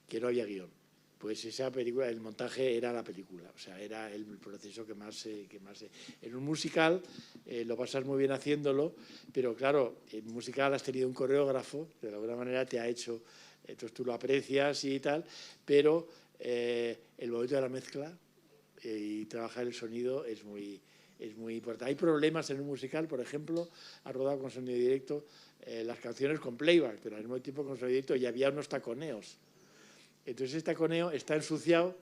que no había guión. Pues esa película, el montaje era la película. O sea, era el proceso que más En un musical lo pasas muy bien haciéndolo, pero claro, en un musical has tenido un coreógrafo, de alguna manera te ha hecho... Entonces tú lo aprecias y tal, pero el momento de la mezcla y trabajar el sonido es muy importante. Hay problemas en un musical, por ejemplo, ha rodado con sonido directo las canciones con playback, pero al mismo tiempo con sonido directo, y había unos taconeos. Entonces ese taconeo está ensuciado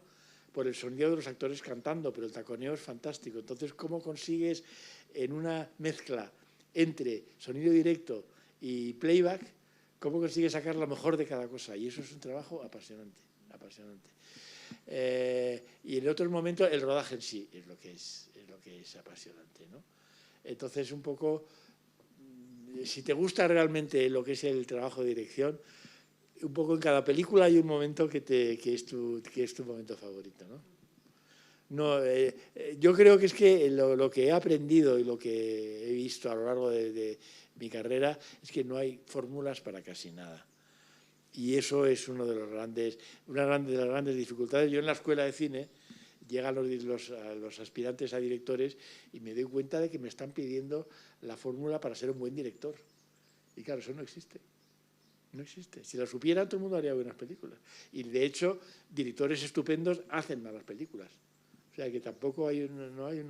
por el sonido de los actores cantando, pero el taconeo es fantástico. Entonces, ¿cómo consigues en una mezcla entre sonido directo y playback, cómo consigues sacar lo mejor de cada cosa? Y eso es un trabajo apasionante. Y en otros momentos el rodaje en sí es lo que es apasionante, ¿no? Entonces, un poco, si te gusta realmente lo que es el trabajo de dirección, un poco en cada película hay un momento que es tu momento favorito, ¿no? No, yo creo que es que lo que he aprendido y lo que he visto a lo largo de mi carrera es que no hay fórmulas para casi nada. Y eso es una de las grandes dificultades. Yo en la escuela de cine llegan los aspirantes a directores y me doy cuenta de que me están pidiendo la fórmula para ser un buen director. Y claro, eso no existe. No existe. Si lo supiera, todo el mundo haría buenas películas. Y de hecho, directores estupendos hacen malas películas. O sea que tampoco no hay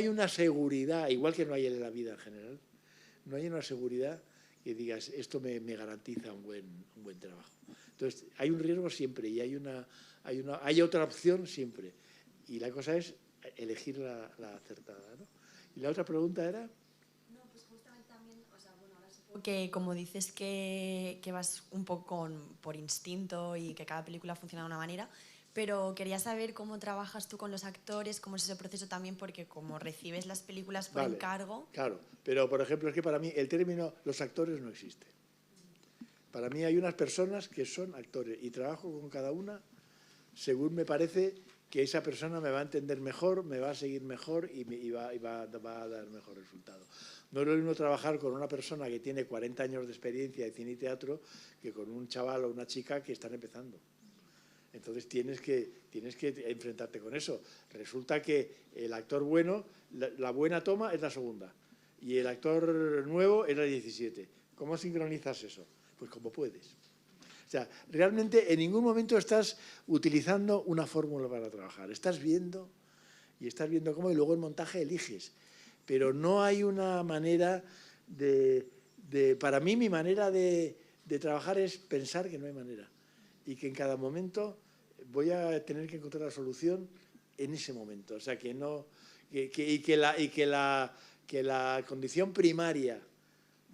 una seguridad, igual que no hay en la vida en general, no hay una seguridad que digas, esto me garantiza un buen trabajo. Entonces, hay un riesgo siempre y hay otra opción siempre. Y la cosa es elegir la acertada, ¿no? Y la otra pregunta era... No, pues justamente también, o sea, bueno, ahora supongo que como dices que vas un poco por instinto y que cada película funciona de una manera, pero quería saber cómo trabajas tú con los actores, cómo es ese proceso también, porque como recibes las películas por encargo... Claro, pero por ejemplo es que para mí el término los actores no existe. Para mí hay unas personas que son actores y trabajo con cada una según me parece que esa persona me va a entender mejor, me va a seguir mejor y va a dar mejor resultado. No es lo mismo trabajar con una persona que tiene 40 años de experiencia de cine y teatro que con un chaval o una chica que están empezando. Entonces tienes que enfrentarte con eso. Resulta que el actor bueno, la buena toma es la segunda y el actor nuevo es la 17. ¿Cómo sincronizas eso? Pues como puedes. O sea, realmente en ningún momento estás utilizando una fórmula para trabajar. Estás viendo cómo y luego el montaje eliges. Pero no hay una manera para mí mi manera de trabajar es pensar que no hay manera y que en cada momento voy a tener que encontrar la solución en ese momento. O sea, que la condición primaria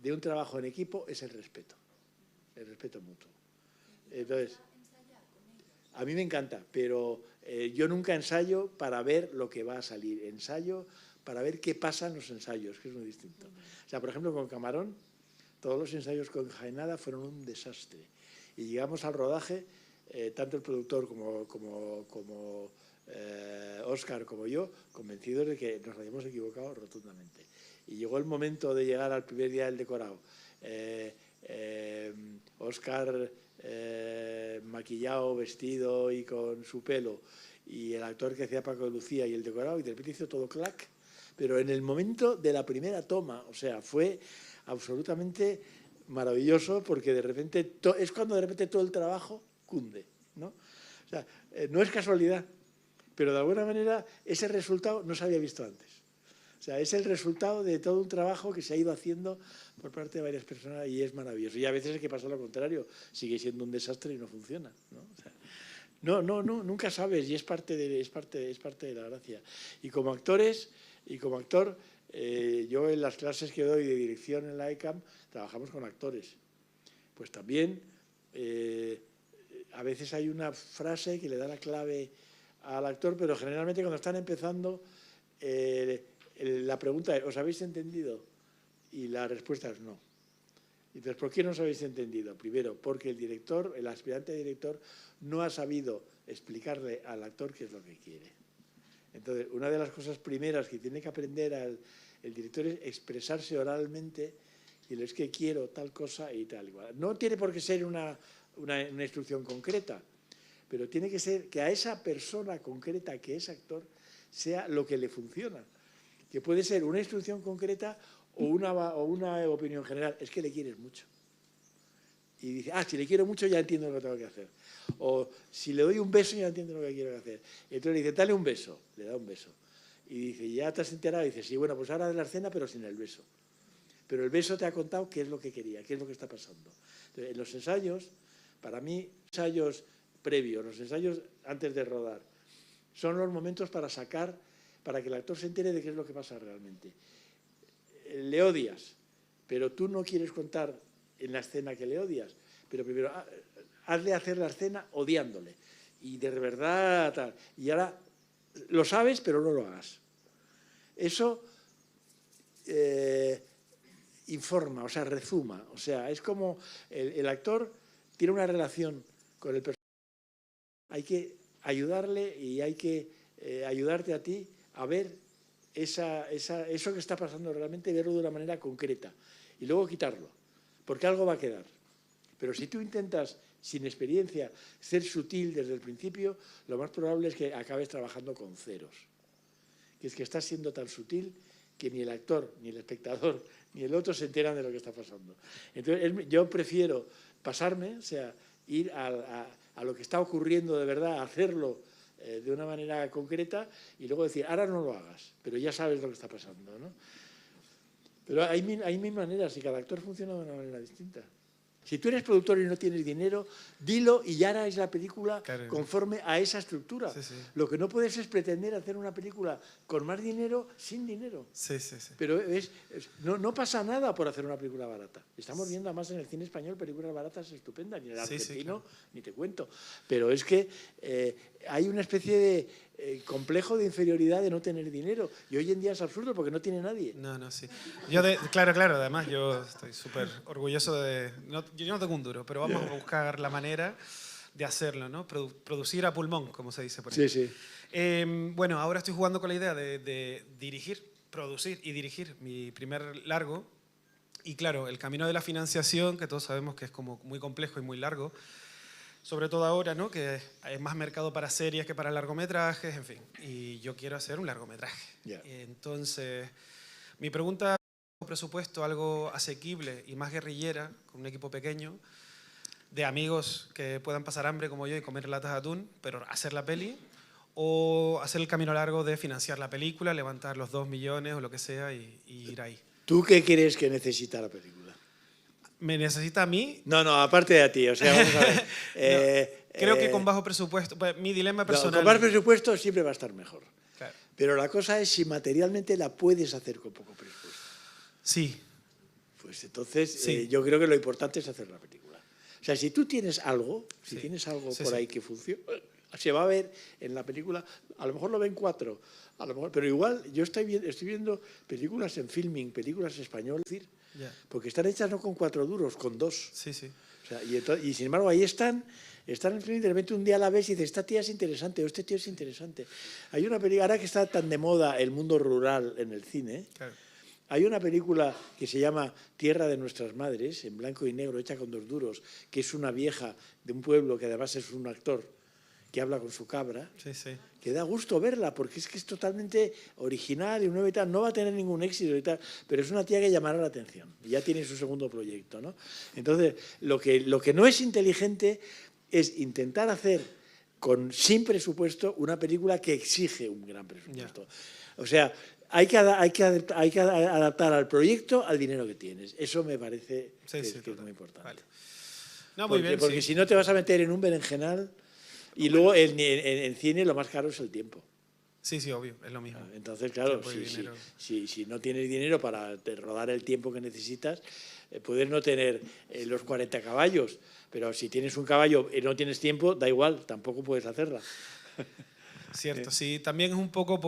de un trabajo en equipo es el respeto mutuo. Entonces, a mí me encanta, pero yo nunca ensayo para ver lo que va a salir. Ensayo para ver qué pasa en los ensayos, que es muy distinto. O sea, por ejemplo, con Camarón, todos los ensayos con Jaenada fueron un desastre. Y llegamos al rodaje, tanto el productor como Óscar como yo, convencidos de que nos habíamos equivocado rotundamente. Y llegó el momento de llegar al primer día del decorado. Óscar maquillado, vestido y con su pelo, y el actor que hacía Paco de Lucía y el decorado, y de repente hizo todo clac. Pero en el momento de la primera toma, o sea, fue absolutamente maravilloso porque de repente es cuando de repente todo el trabajo cunde, ¿no? O sea, no es casualidad, pero de alguna manera ese resultado no se había visto antes. O sea, es el resultado de todo un trabajo que se ha ido haciendo por parte de varias personas y es maravilloso. Y a veces hay que pasar lo contrario, sigue siendo un desastre y no funciona, ¿no? O sea, nunca sabes y es parte de la gracia. Y como actor, yo en las clases que doy de dirección en la ECAM trabajamos con actores. Pues también a veces hay una frase que le da la clave al actor, pero generalmente cuando están empezando la pregunta es, ¿os habéis entendido? Y la respuesta es no. Entonces, ¿por qué no os habéis entendido? Primero, porque el aspirante a director, no ha sabido explicarle al actor qué es lo que quiere. Entonces, una de las cosas primeras que tiene que aprender el director es expresarse oralmente y es que quiero tal cosa y tal igual. No tiene por qué ser una instrucción concreta, pero tiene que ser que a esa persona concreta que es actor sea lo que le funciona. Que puede ser una instrucción concreta o una opinión general. Es que le quieres mucho. Y dice, si le quiero mucho ya entiendo lo que tengo que hacer. O si le doy un beso ya entiendo lo que quiero hacer. Entonces le dice, dale un beso. Le da un beso. Y dice, ¿ya te has enterado? Y dice, sí, bueno, pues ahora de la escena, pero sin el beso. Pero el beso te ha contado qué es lo que quería, qué es lo que está pasando. Entonces, en los ensayos, para mí, ensayos previos, los ensayos antes de rodar, son los momentos para que el actor se entere de qué es lo que pasa realmente. Le odias, pero tú no quieres contar en la escena que le odias, pero primero hazle hacer la escena odiándole. Y de verdad tal. Y ahora lo sabes, pero no lo hagas. Eso informa, o sea, rezuma. O sea, es como el actor tiene una relación con el personaje. ayudarle y hay que ayudarte a ti a ver eso que está pasando realmente, verlo de una manera concreta y luego quitarlo, porque algo va a quedar. Pero si tú intentas, sin experiencia, ser sutil desde el principio, lo más probable es que acabes trabajando con ceros. Que es que estás siendo tan sutil que ni el actor, ni el espectador, ni el otro se enteran de lo que está pasando. Entonces, yo prefiero pasarme, o sea, ir a lo que está ocurriendo de verdad, hacerlo de una manera concreta y luego decir, ahora no lo hagas, pero ya sabes lo que está pasando, ¿no? Pero hay mil maneras y cada actor funciona de una manera distinta. Si tú eres productor y no tienes dinero, dilo y ya harás la película conforme a esa estructura. Sí, sí. Lo que no puedes es pretender hacer una película con más dinero sin dinero. Sí, sí, sí. Pero no pasa nada por hacer una película barata. Estamos viendo además en el cine español películas baratas estupendas, y en el argentino ni te cuento. Pero es que hay una especie de complejo de inferioridad de no tener dinero. Y hoy en día es absurdo porque no tiene nadie. No, sí. Claro, además yo estoy súper orgulloso de... yo no tengo un duro, pero vamos a buscar la manera de hacerlo, ¿no? Producir a pulmón, como se dice por ahí. Sí, sí. Bueno, ahora estoy jugando con la idea de dirigir, producir y dirigir mi primer largo. Y claro, el camino de la financiación, que todos sabemos que es como muy complejo y muy largo, sobre todo ahora, ¿no? Que hay más mercado para series que para largometrajes, en fin. Y yo quiero hacer un largometraje. Yeah. Entonces, mi pregunta es: presupuesto algo asequible y más guerrillera, con un equipo pequeño, de amigos que puedan pasar hambre como yo y comer latas de atún, pero hacer la peli, o hacer el camino largo de financiar la película, levantar los 2 millones o lo que sea y ir ahí. ¿Tú qué crees que necesita la película? ¿Me necesita a mí? No, aparte de a ti, o sea, vamos a ver. Creo que con bajo presupuesto, pues, mi dilema personal... Con más presupuesto siempre va a estar mejor. Claro. Pero la cosa es si materialmente la puedes hacer con poco presupuesto. Sí. Pues entonces Sí. yo creo que lo importante es hacer la película. O sea, si tú tienes algo, por ahí que funcione, se va a ver en la película, a lo mejor lo ven 4, a lo mejor, pero igual yo estoy viendo películas en Filming, películas españolas, porque están hechas no con 4 duros, con 2. Sí, sí. O sea, y sin embargo ahí están en Filming, de repente un día la ves y dices, esta tía es interesante, o este tío es interesante. Hay una película, ahora que está tan de moda el mundo rural en el cine, Claro. hay una película que se llama Tierra de nuestras madres, en blanco y negro, hecha con 2 duros, que es una vieja de un pueblo que además es un actor que habla con su cabra, Sí, sí. que da gusto verla, porque es que es totalmente original y nueva y tal. No va a tener ningún éxito y tal, pero es una tía que llamará la atención. Y ya tiene su segundo proyecto, ¿no? Entonces, lo que no es inteligente es intentar hacer sin presupuesto una película que exige un gran presupuesto. O sea, hay que adaptar al proyecto al dinero que tienes. Eso me parece que es muy importante. Vale. No, muy bien, Porque sí. si no te vas a meter en un berenjenal y luego en cine lo más caro es el tiempo. Sí, sí, obvio, es lo mismo. Entonces, claro, Tiempo y dinero. si no tienes dinero para rodar el tiempo que necesitas, puedes no tener los 40 caballos, pero si tienes un caballo y no tienes tiempo, da igual, tampoco puedes hacerla. Cierto, sí. También es un poco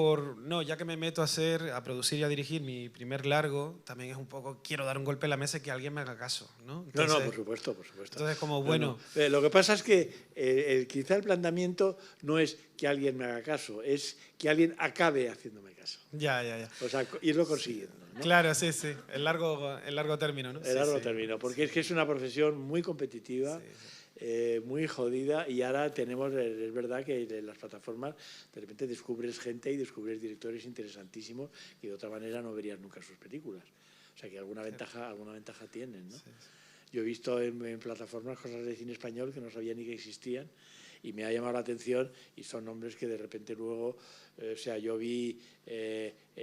ya que me meto a producir y a dirigir mi primer largo, también es un poco, quiero dar un golpe en la mesa y que alguien me haga caso, ¿no? Entonces, No, por supuesto. Entonces, como bueno... Lo que pasa es que quizá el planteamiento no es que alguien me haga caso, es que alguien acabe haciéndome caso. Ya. O sea, irlo consiguiendo, ¿no? Claro, sí. El largo término, ¿no? El largo término, porque es que es una profesión muy competitiva, muy jodida, y ahora es verdad que en las plataformas de repente descubres gente y descubres directores interesantísimos que de otra manera no verías nunca sus películas. O sea que alguna ventaja tienen, ¿no? Yo he visto en plataformas cosas de cine español que no sabía ni que existían y me ha llamado la atención, y son nombres que de repente luego, o sea, yo vi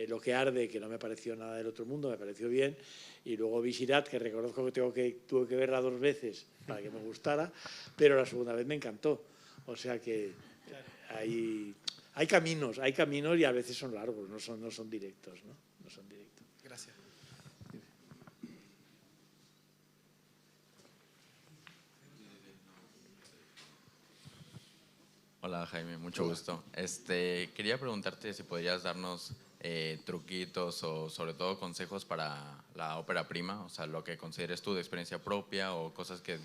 Lo que arde, que no me pareció nada del otro mundo, me pareció bien, y luego vi Sirat, que reconozco que tuve que verla 2 veces para que me gustara, pero la segunda vez me encantó. O sea que hay caminos y a veces son largos, no son directos, ¿no? No son directos. Gracias. Hola Jaime, mucho gusto. Quería preguntarte si podrías darnos truquitos o sobre todo consejos para la ópera prima, o sea, lo que consideres tú de experiencia propia o cosas que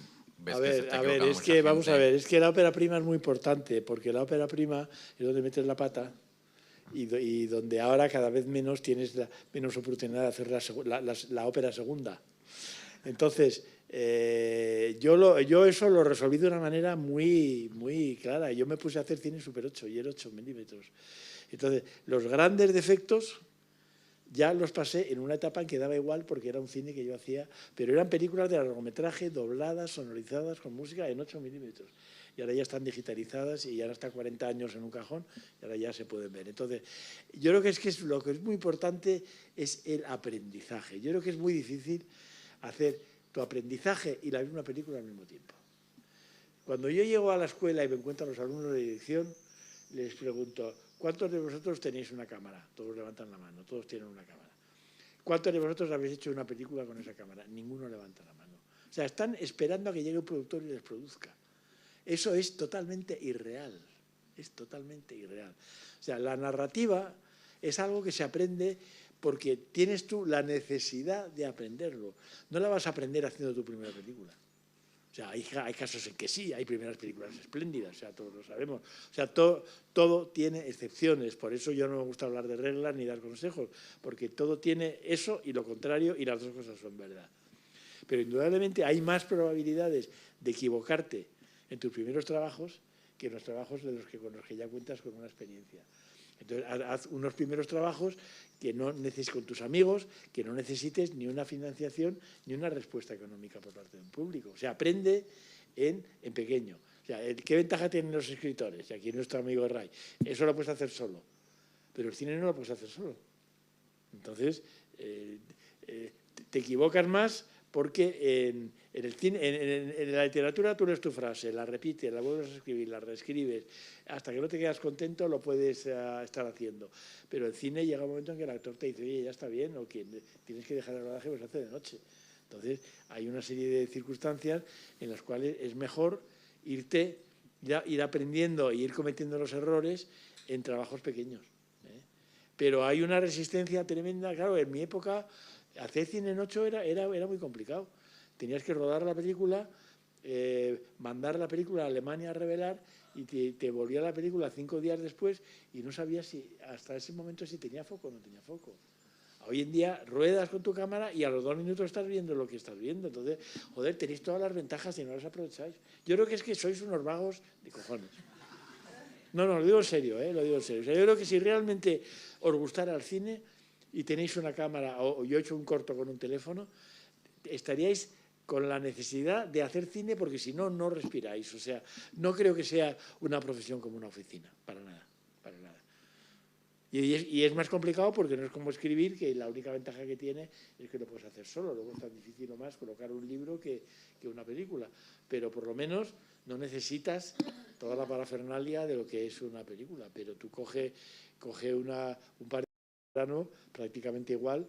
ves A que se ver, está a ver, equivocando es que mucha vamos a gente? ver, es que la ópera prima es muy importante, porque la ópera prima es donde metes la pata y donde ahora cada vez menos tienes menos oportunidad de hacer la ópera segunda. Entonces, yo eso lo resolví de una manera muy, muy clara. Yo me puse a hacer cine Super 8 y era 8 milímetros. Entonces, los grandes defectos ya los pasé en una etapa en que daba igual porque era un cine que yo hacía, pero eran películas de largometraje, dobladas, sonorizadas, con música en 8 milímetros. Y ahora ya están digitalizadas y ya no está 40 años en un cajón y ahora ya se pueden ver. Entonces, yo creo que lo que es muy importante es el aprendizaje. Yo creo que es muy difícil hacer tu aprendizaje y la misma película al mismo tiempo. Cuando yo llego a la escuela y me encuentro a los alumnos de dirección, les pregunto, ¿cuántos de vosotros tenéis una cámara? Todos levantan la mano, todos tienen una cámara. ¿Cuántos de vosotros habéis hecho una película con esa cámara? Ninguno levanta la mano. O sea, están esperando a que llegue un productor y les produzca. Eso es totalmente irreal. Es totalmente irreal. O sea, la narrativa es algo que se aprende porque tienes tú la necesidad de aprenderlo. No la vas a aprender haciendo tu primera película. O sea, hay casos en que sí, hay primeras películas espléndidas, o sea, todos lo sabemos. O sea, todo tiene excepciones, por eso yo no me gusta hablar de reglas ni dar consejos, porque todo tiene eso y lo contrario y las dos cosas son verdad. Pero indudablemente hay más probabilidades de equivocarte en tus primeros trabajos que en los trabajos con los que ya cuentas con una experiencia. Entonces, haz unos primeros trabajos que no con tus amigos, que no necesites ni una financiación ni una respuesta económica por parte de un público. O sea, aprende en pequeño. O sea, ¿qué ventaja tienen los escritores? Y aquí nuestro amigo Ray. Eso lo puedes hacer solo, pero el cine no lo puedes hacer solo. Entonces, te equivocas más porque en el cine, en la literatura tú lees tu frase, la repites, la vuelves a escribir, la reescribes, hasta que no te quedas contento lo puedes estar haciendo. Pero el cine llega un momento en que el actor te dice, oye, ya está bien, o que tienes que dejar el rodaje, pues hace de noche. Entonces, hay una serie de circunstancias en las cuales es mejor ir aprendiendo e ir cometiendo los errores en trabajos pequeños. Pero hay una resistencia tremenda. Claro, en mi época hacer cine en 8 era muy complicado. Tenías que rodar la película, mandar la película a Alemania a revelar y te volvía la película 5 días después y no sabías hasta ese momento si tenía foco o no tenía foco. Hoy en día ruedas con tu cámara y a los 2 minutos estás viendo lo que estás viendo. Entonces, joder, tenéis todas las ventajas y no las aprovecháis. Yo creo que es que sois unos vagos de cojones. No, lo digo en serio, lo digo en serio. O sea, yo creo que si realmente os gustara el cine y tenéis una cámara, o yo he hecho un corto con un teléfono, estaríais con la necesidad de hacer cine porque si no, no respiráis. O sea, no creo que sea una profesión como una oficina, para nada, para nada. Y es más complicado porque no es como escribir, que la única ventaja que tiene es que lo puedes hacer solo. Luego es tan difícil o más colocar un libro que una película. Pero por lo menos no necesitas toda la parafernalia de lo que es una película. Pero tú coge un par de plano prácticamente igual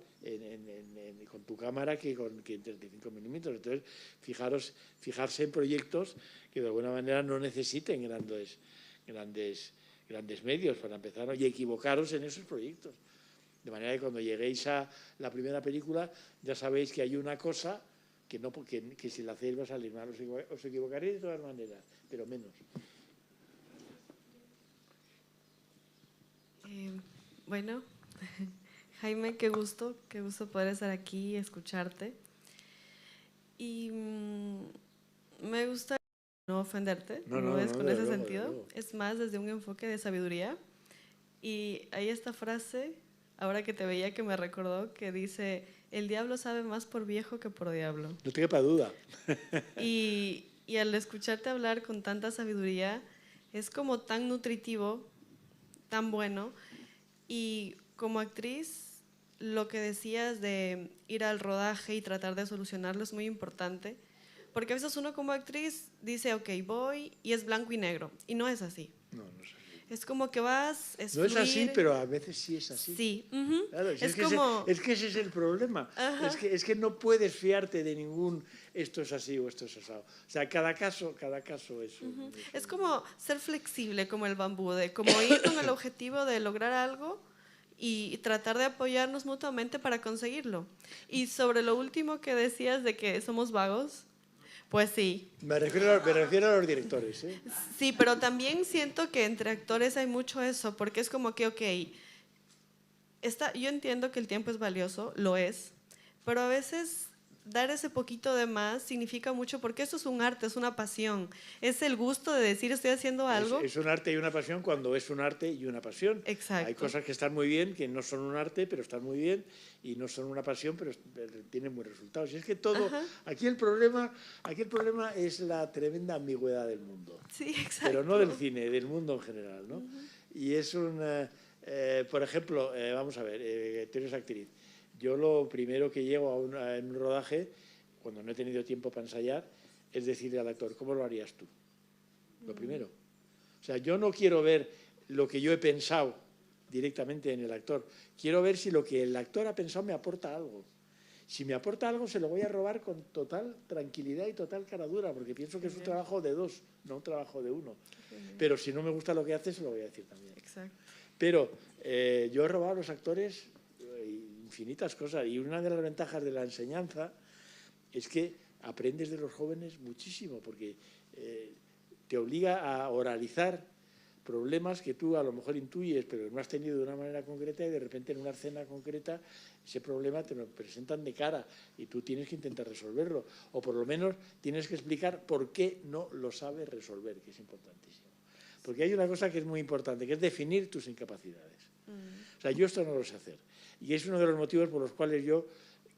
con tu cámara que en 35 milímetros. Entonces, fijarse en proyectos que de alguna manera no necesiten grandes medios para empezar, ¿no? Y equivocaros en esos proyectos. De manera que cuando lleguéis a la primera película ya sabéis que hay una cosa que si la hacéis va a salir mal. Os equivocaréis de todas maneras, pero menos. Bueno, Jaime, qué gusto poder estar aquí y escucharte. Y me gusta no ofenderte, no es con ese sentido, es más desde un enfoque de sabiduría. Y hay esta frase, ahora que te veía, que me recordó, que dice, el diablo sabe más por viejo que por diablo. No te quepa duda. Y al escucharte hablar con tanta sabiduría, es como tan nutritivo, tan bueno. Y como actriz, lo que decías de ir al rodaje y tratar de solucionarlo es muy importante, porque a veces uno como actriz dice, ok, voy, y es blanco y negro, y no es así. No es así. Es como que vas, es No fluir. es así, pero a veces sí es así. Sí. Claro, es como... es que ese es el problema. Es que no puedes fiarte de ningún esto es así o esto es asado. O sea, cada caso es Es como ser flexible como el bambú, de como ir con el objetivo de lograr algo y tratar de apoyarnos mutuamente para conseguirlo. Y sobre lo último que decías de que somos vagos, Pues sí. Me refiero a los directores, ¿eh? Sí, pero también siento que entre actores hay mucho eso, porque es como que, ok, yo entiendo que el tiempo es valioso, lo es, pero a veces dar ese poquito de más significa mucho, porque eso es un arte, es una pasión, es el gusto de decir estoy haciendo algo. Es un arte y una pasión cuando es un arte y una pasión. Exacto. Hay cosas que están muy bien, que no son un arte, pero están muy bien, y no son una pasión, pero tienen buenos resultados. Y es que todo, aquí el problema es la tremenda ambigüedad del mundo. Sí, exacto. Pero no del cine, del mundo en general, ¿no? Y es por ejemplo, vamos a ver, tú eres actriz. Yo lo primero que llego en un rodaje, cuando no he tenido tiempo para ensayar, es decirle al actor, ¿cómo lo harías tú? Lo primero. O sea, yo no quiero ver lo que yo he pensado directamente en el actor. Quiero ver si lo que el actor ha pensado me aporta algo. Si me aporta algo, se lo voy a robar con total tranquilidad y total caradura, porque pienso que es un trabajo de dos, no un trabajo de uno. Pero si no me gusta lo que hace, se lo voy a decir también. Exacto. Pero yo he robado a los actores infinitas cosas, y una de las ventajas de la enseñanza es que aprendes de los jóvenes muchísimo, porque te obliga a oralizar problemas que tú a lo mejor intuyes, pero no has tenido de una manera concreta, y de repente en una escena concreta ese problema te lo presentan de cara y tú tienes que intentar resolverlo, o por lo menos tienes que explicar por qué no lo sabes resolver, que es importantísimo. Porque hay una cosa que es muy importante, que es definir tus incapacidades. O sea, yo esto no lo sé hacer. Y es uno de los motivos por los cuales yo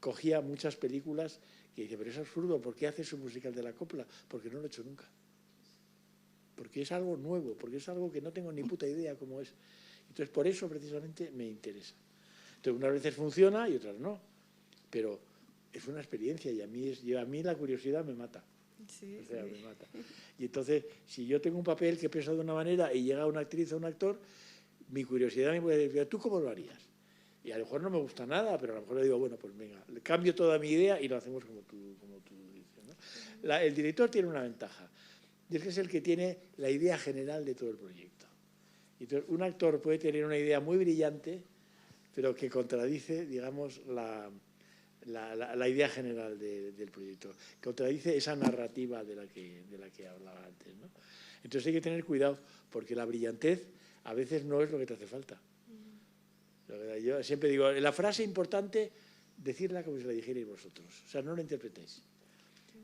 cogía muchas películas que dice, pero es absurdo, ¿por qué haces un musical de la copla? Porque no lo he hecho nunca. Porque es algo nuevo, porque es algo que no tengo ni puta idea cómo es. Entonces, por eso precisamente me interesa. Entonces, unas veces funciona y otras no. Pero es una experiencia y a mí la curiosidad me mata. Sí, o sea, me mata. Y entonces, si yo tengo un papel que pesa de una manera y llega una actriz o un actor, mi curiosidad me puede decir, ¿tú cómo lo harías? Y a lo mejor no me gusta nada, pero a lo mejor le digo, bueno, pues venga, cambio toda mi idea y lo hacemos como tú dices, ¿no? El director tiene una ventaja, y es que es el que tiene la idea general de todo el proyecto. Entonces, un actor puede tener una idea muy brillante, pero que contradice, digamos, la idea general del proyecto, contradice esa narrativa de la que hablaba antes, ¿no? Entonces hay que tener cuidado, porque la brillantez a veces no es lo que te hace falta. Yo siempre digo, la frase importante, decirla como si la dijerais vosotros, o sea, no la interpretéis.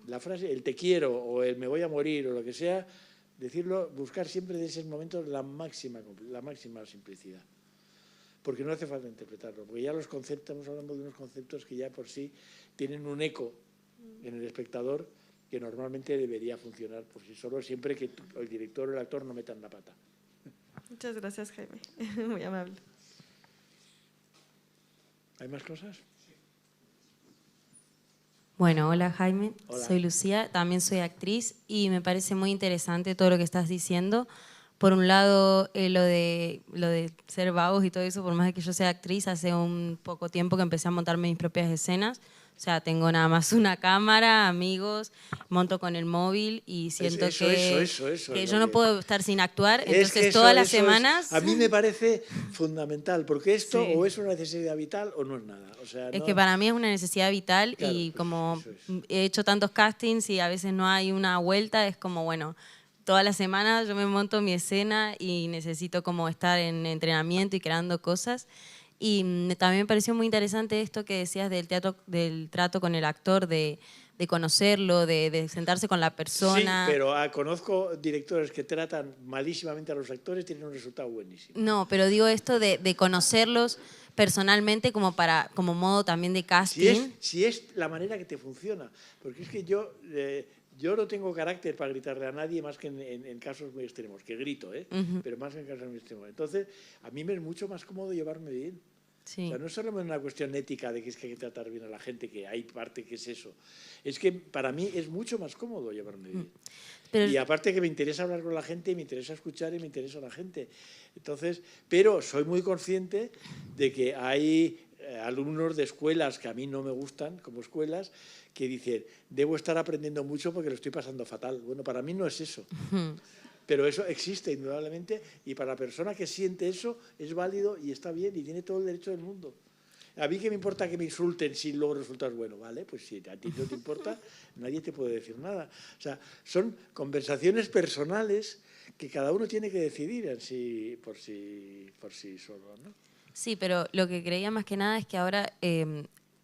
La frase, el te quiero o el me voy a morir o lo que sea, decirlo, buscar siempre de esos momentos la máxima simplicidad. Porque no hace falta interpretarlo, porque ya los conceptos, estamos hablando de unos conceptos que ya por sí tienen un eco en el espectador que normalmente debería funcionar por sí solo, siempre que el director o el actor no metan la pata. Muchas gracias, Jaime. Muy amable. ¿Hay más cosas? Bueno, hola Jaime, Hola. Soy Lucía, también soy actriz y me parece muy interesante todo lo que estás diciendo. Por un lado, lo de ser vagos y todo eso, por más de que yo sea actriz, hace un poco tiempo que empecé a montarme mis propias escenas. O sea, tengo nada más una cámara, amigos, monto con el móvil y siento que yo no puedo estar sin actuar. Entonces, todas las semanas... A mí me parece fundamental, porque esto o es una necesidad vital o no es nada. O sea, Es que para mí es una necesidad vital, claro, y pues como eso es. he hecho tantos castings y a veces no hay una vuelta, es como, bueno, todas las semanas yo me monto mi escena y necesito como estar en entrenamiento y creando cosas. Y también me pareció muy interesante esto que decías del teatro, del trato con el actor, de conocerlo, de sentarse con la persona. Sí, pero conozco directores que tratan malísimamente a los actores y tienen un resultado buenísimo. No, pero digo esto de conocerlos personalmente como modo también de casting. Si es la manera que te funciona, porque es que yo no tengo carácter para gritarle a nadie más que en casos muy extremos, que grito, pero más en casos muy extremos. Entonces, a mí me es mucho más cómodo llevarme bien. Sí. O sea, no es solo una cuestión ética de que es que hay que tratar bien a la gente, que hay parte que es eso. Es que para mí es mucho más cómodo llevarme bien. Y aparte que me interesa hablar con la gente, me interesa escuchar y me interesa la gente. Entonces, pero soy muy consciente de que hay alumnos de escuelas que a mí no me gustan como escuelas, que dicen, debo estar aprendiendo mucho porque lo estoy pasando fatal. Bueno, para mí no es eso. Pero eso existe indudablemente, y para la persona que siente eso es válido y está bien y tiene todo el derecho del mundo. A mí que me importa que me insulten si luego resultas bueno, ¿vale? Pues si a ti no te importa, nadie te puede decir nada. O sea, son conversaciones personales que cada uno tiene que decidir por sí solo, ¿no? Sí, pero lo que creía más que nada es que ahora,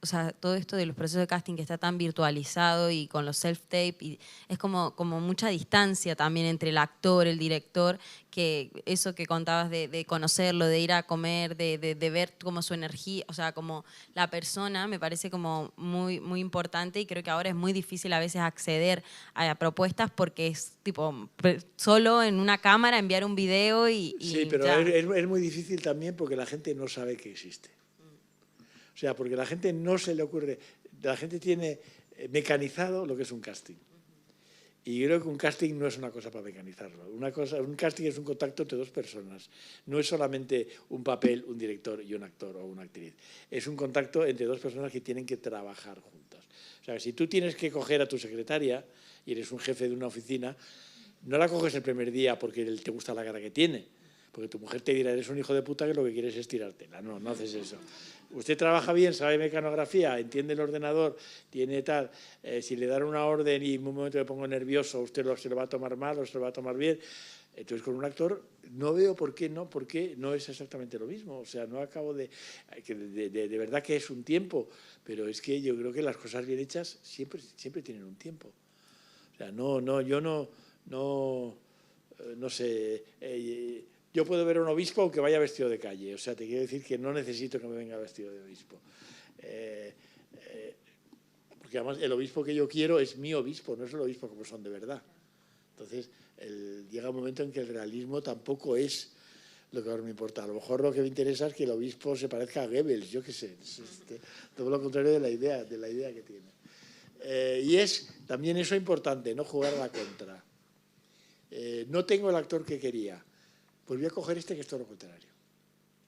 o sea, todo esto de los procesos de casting que está tan virtualizado y con los self-tape, y es como mucha distancia también entre el actor, el director, que eso que contabas de conocerlo, de ir a comer, de ver como su energía, o sea, como la persona, me parece como muy, muy importante, y creo que ahora es muy difícil a veces acceder a propuestas porque es tipo solo en una cámara enviar un video y sí, pero ya. es muy difícil también porque la gente no sabe que existe. O sea, porque la gente no se le ocurre, la gente tiene mecanizado lo que es un casting. Y creo que un casting no es una cosa para mecanizarlo. Un casting es un contacto entre dos personas. No es solamente un papel, un director y un actor o una actriz. Es un contacto entre dos personas que tienen que trabajar juntas. O sea, si tú tienes que coger a tu secretaria y eres un jefe de una oficina, no la coges el primer día porque te gusta la cara que tiene. Porque tu mujer te dirá, eres un hijo de puta que lo que quieres es tirártela. No, no haces eso. Usted trabaja bien, sabe mecanografía, entiende el ordenador, tiene tal. Si le dan una orden y en un momento me pongo nervioso, usted se lo va a tomar mal o se lo va a tomar bien. Entonces, con un actor no veo por qué no es exactamente lo mismo. O sea, no acabo de verdad que es un tiempo, pero es que yo creo que las cosas bien hechas siempre tienen un tiempo. O sea, yo no sé. Yo puedo ver a un obispo aunque vaya vestido de calle. O sea, te quiero decir que no necesito que me venga vestido de obispo. Porque además el obispo que yo quiero es mi obispo, no es el obispo como son de verdad. Entonces, llega un momento en que el realismo tampoco es lo que ahora me importa. A lo mejor lo que me interesa es que el obispo se parezca a Goebbels, yo qué sé. Todo lo contrario de la idea que tiene. Y es también eso importante, no jugar a la contra. No tengo el actor que quería. Pues voy a coger este que es todo lo contrario.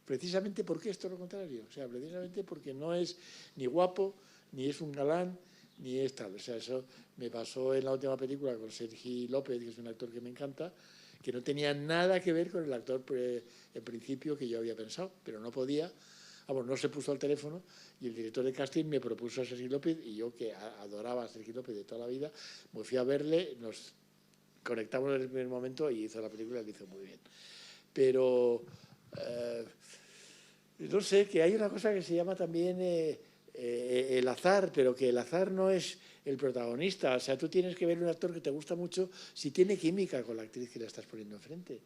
Precisamente porque es todo lo contrario. O sea, precisamente porque no es ni guapo, ni es un galán, ni es tal. O sea, eso me pasó en la última película con Sergi López, que es un actor que me encanta, que no tenía nada que ver con el actor en principio que yo había pensado, pero no podía. No se puso al teléfono y el director de casting me propuso a Sergi López y yo, que adoraba a Sergi López de toda la vida, me fui a verle, nos conectamos en el primer momento y hizo la película, que hizo muy bien. Pero no sé, que hay una cosa que se llama también el azar, pero que el azar no es el protagonista. O sea, tú tienes que ver un actor que te gusta mucho si tiene química con la actriz que le estás poniendo enfrente.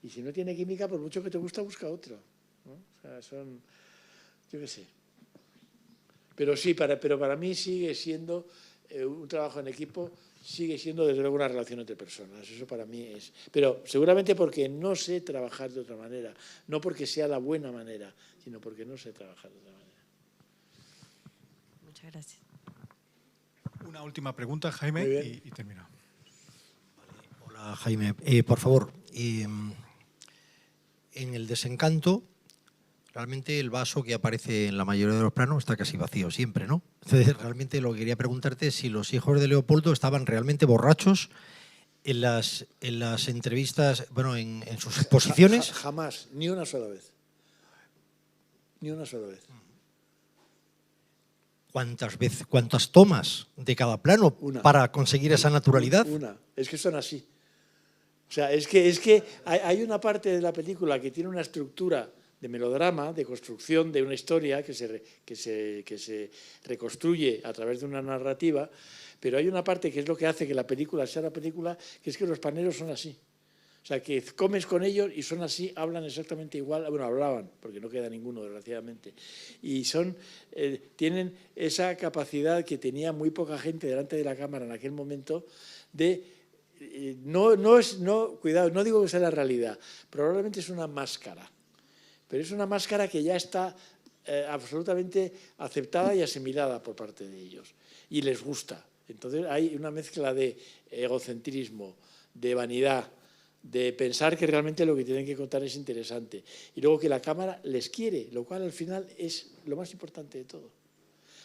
Y si no tiene química, por mucho que te gusta, busca otro, ¿no? O sea, son, yo qué sé. Pero sí, pero para mí sigue siendo un trabajo en equipo, sigue siendo desde luego una relación entre personas. Eso para mí es. Pero seguramente porque no sé trabajar de otra manera. No porque sea la buena manera, sino porque no sé trabajar de otra manera. Muchas gracias. Una última pregunta, Jaime, y termino. Vale. Hola, Jaime. Por favor, en El Desencanto, realmente el vaso que aparece en la mayoría de los planos está casi vacío siempre, ¿no? Entonces, realmente lo que quería preguntarte es si los hijos de Leopoldo estaban realmente borrachos en las entrevistas, bueno, en sus exposiciones. Jamás, ni una sola vez. Ni una sola vez. ¿Cuántas tomas de cada plano para conseguir esa naturalidad? Una. Es que son así. O sea, es que hay una parte de la película que tiene una estructura de melodrama, de construcción de una historia que se reconstruye a través de una narrativa, pero hay una parte que es lo que hace que la película sea la película, que es que los paneros son así. O sea, que comes con ellos y son así, hablan exactamente igual, bueno, hablaban, porque no queda ninguno, desgraciadamente, y tienen esa capacidad que tenía muy poca gente delante de la cámara en aquel momento de... cuidado, no digo que sea la realidad, probablemente es una máscara, pero es una máscara que ya está absolutamente aceptada y asimilada por parte de ellos, y les gusta. Entonces hay una mezcla de egocentrismo, de vanidad, de pensar que realmente lo que tienen que contar es interesante, y luego que la cámara les quiere, lo cual al final es lo más importante de todo.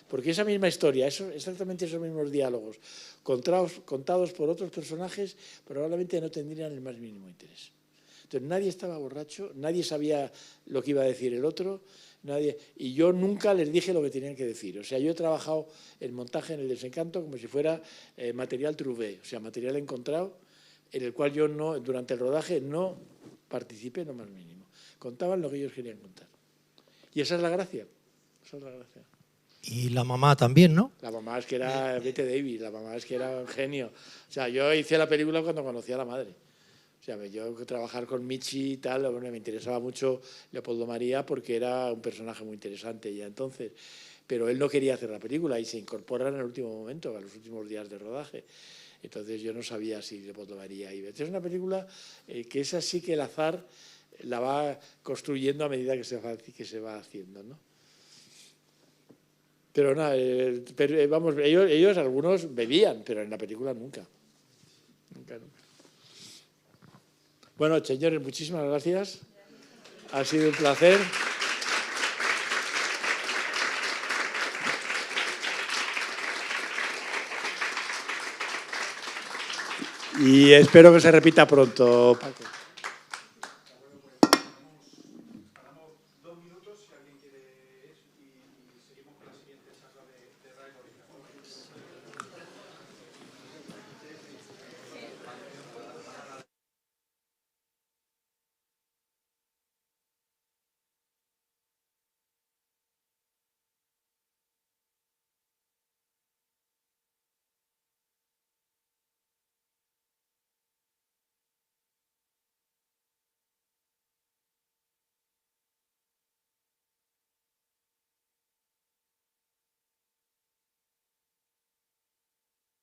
Porque esa misma historia, exactamente esos mismos diálogos, contados por otros personajes, probablemente no tendrían el más mínimo interés. Entonces nadie estaba borracho, nadie sabía lo que iba a decir el otro, y yo nunca les dije lo que tenían que decir. O sea, yo he trabajado en montaje en El Desencanto como si fuera material trouvé, o sea, material encontrado, en el cual yo no, durante el rodaje no participé lo más mínimo. Contaban lo que ellos querían contar. Y esa es la gracia. Esa es la gracia. Y la mamá también, ¿no? La mamá es que era Bette Davis, la mamá es que era un genio. O sea, yo hice la película cuando conocí a la madre. O sea, yo trabajar con Michi y tal, bueno, me interesaba mucho Leopoldo María porque era un personaje muy interesante ya entonces. Pero él no quería hacer la película y se incorpora en el último momento, a los últimos días de rodaje. Entonces yo no sabía si Leopoldo María iba. Es una película que es así que el azar la va construyendo a medida que se va haciendo, ¿no? Pero nada, vamos, ellos algunos bebían, pero en la película nunca. Nunca. Bueno, señores, muchísimas gracias. Ha sido un placer. Y espero que se repita pronto, Paco.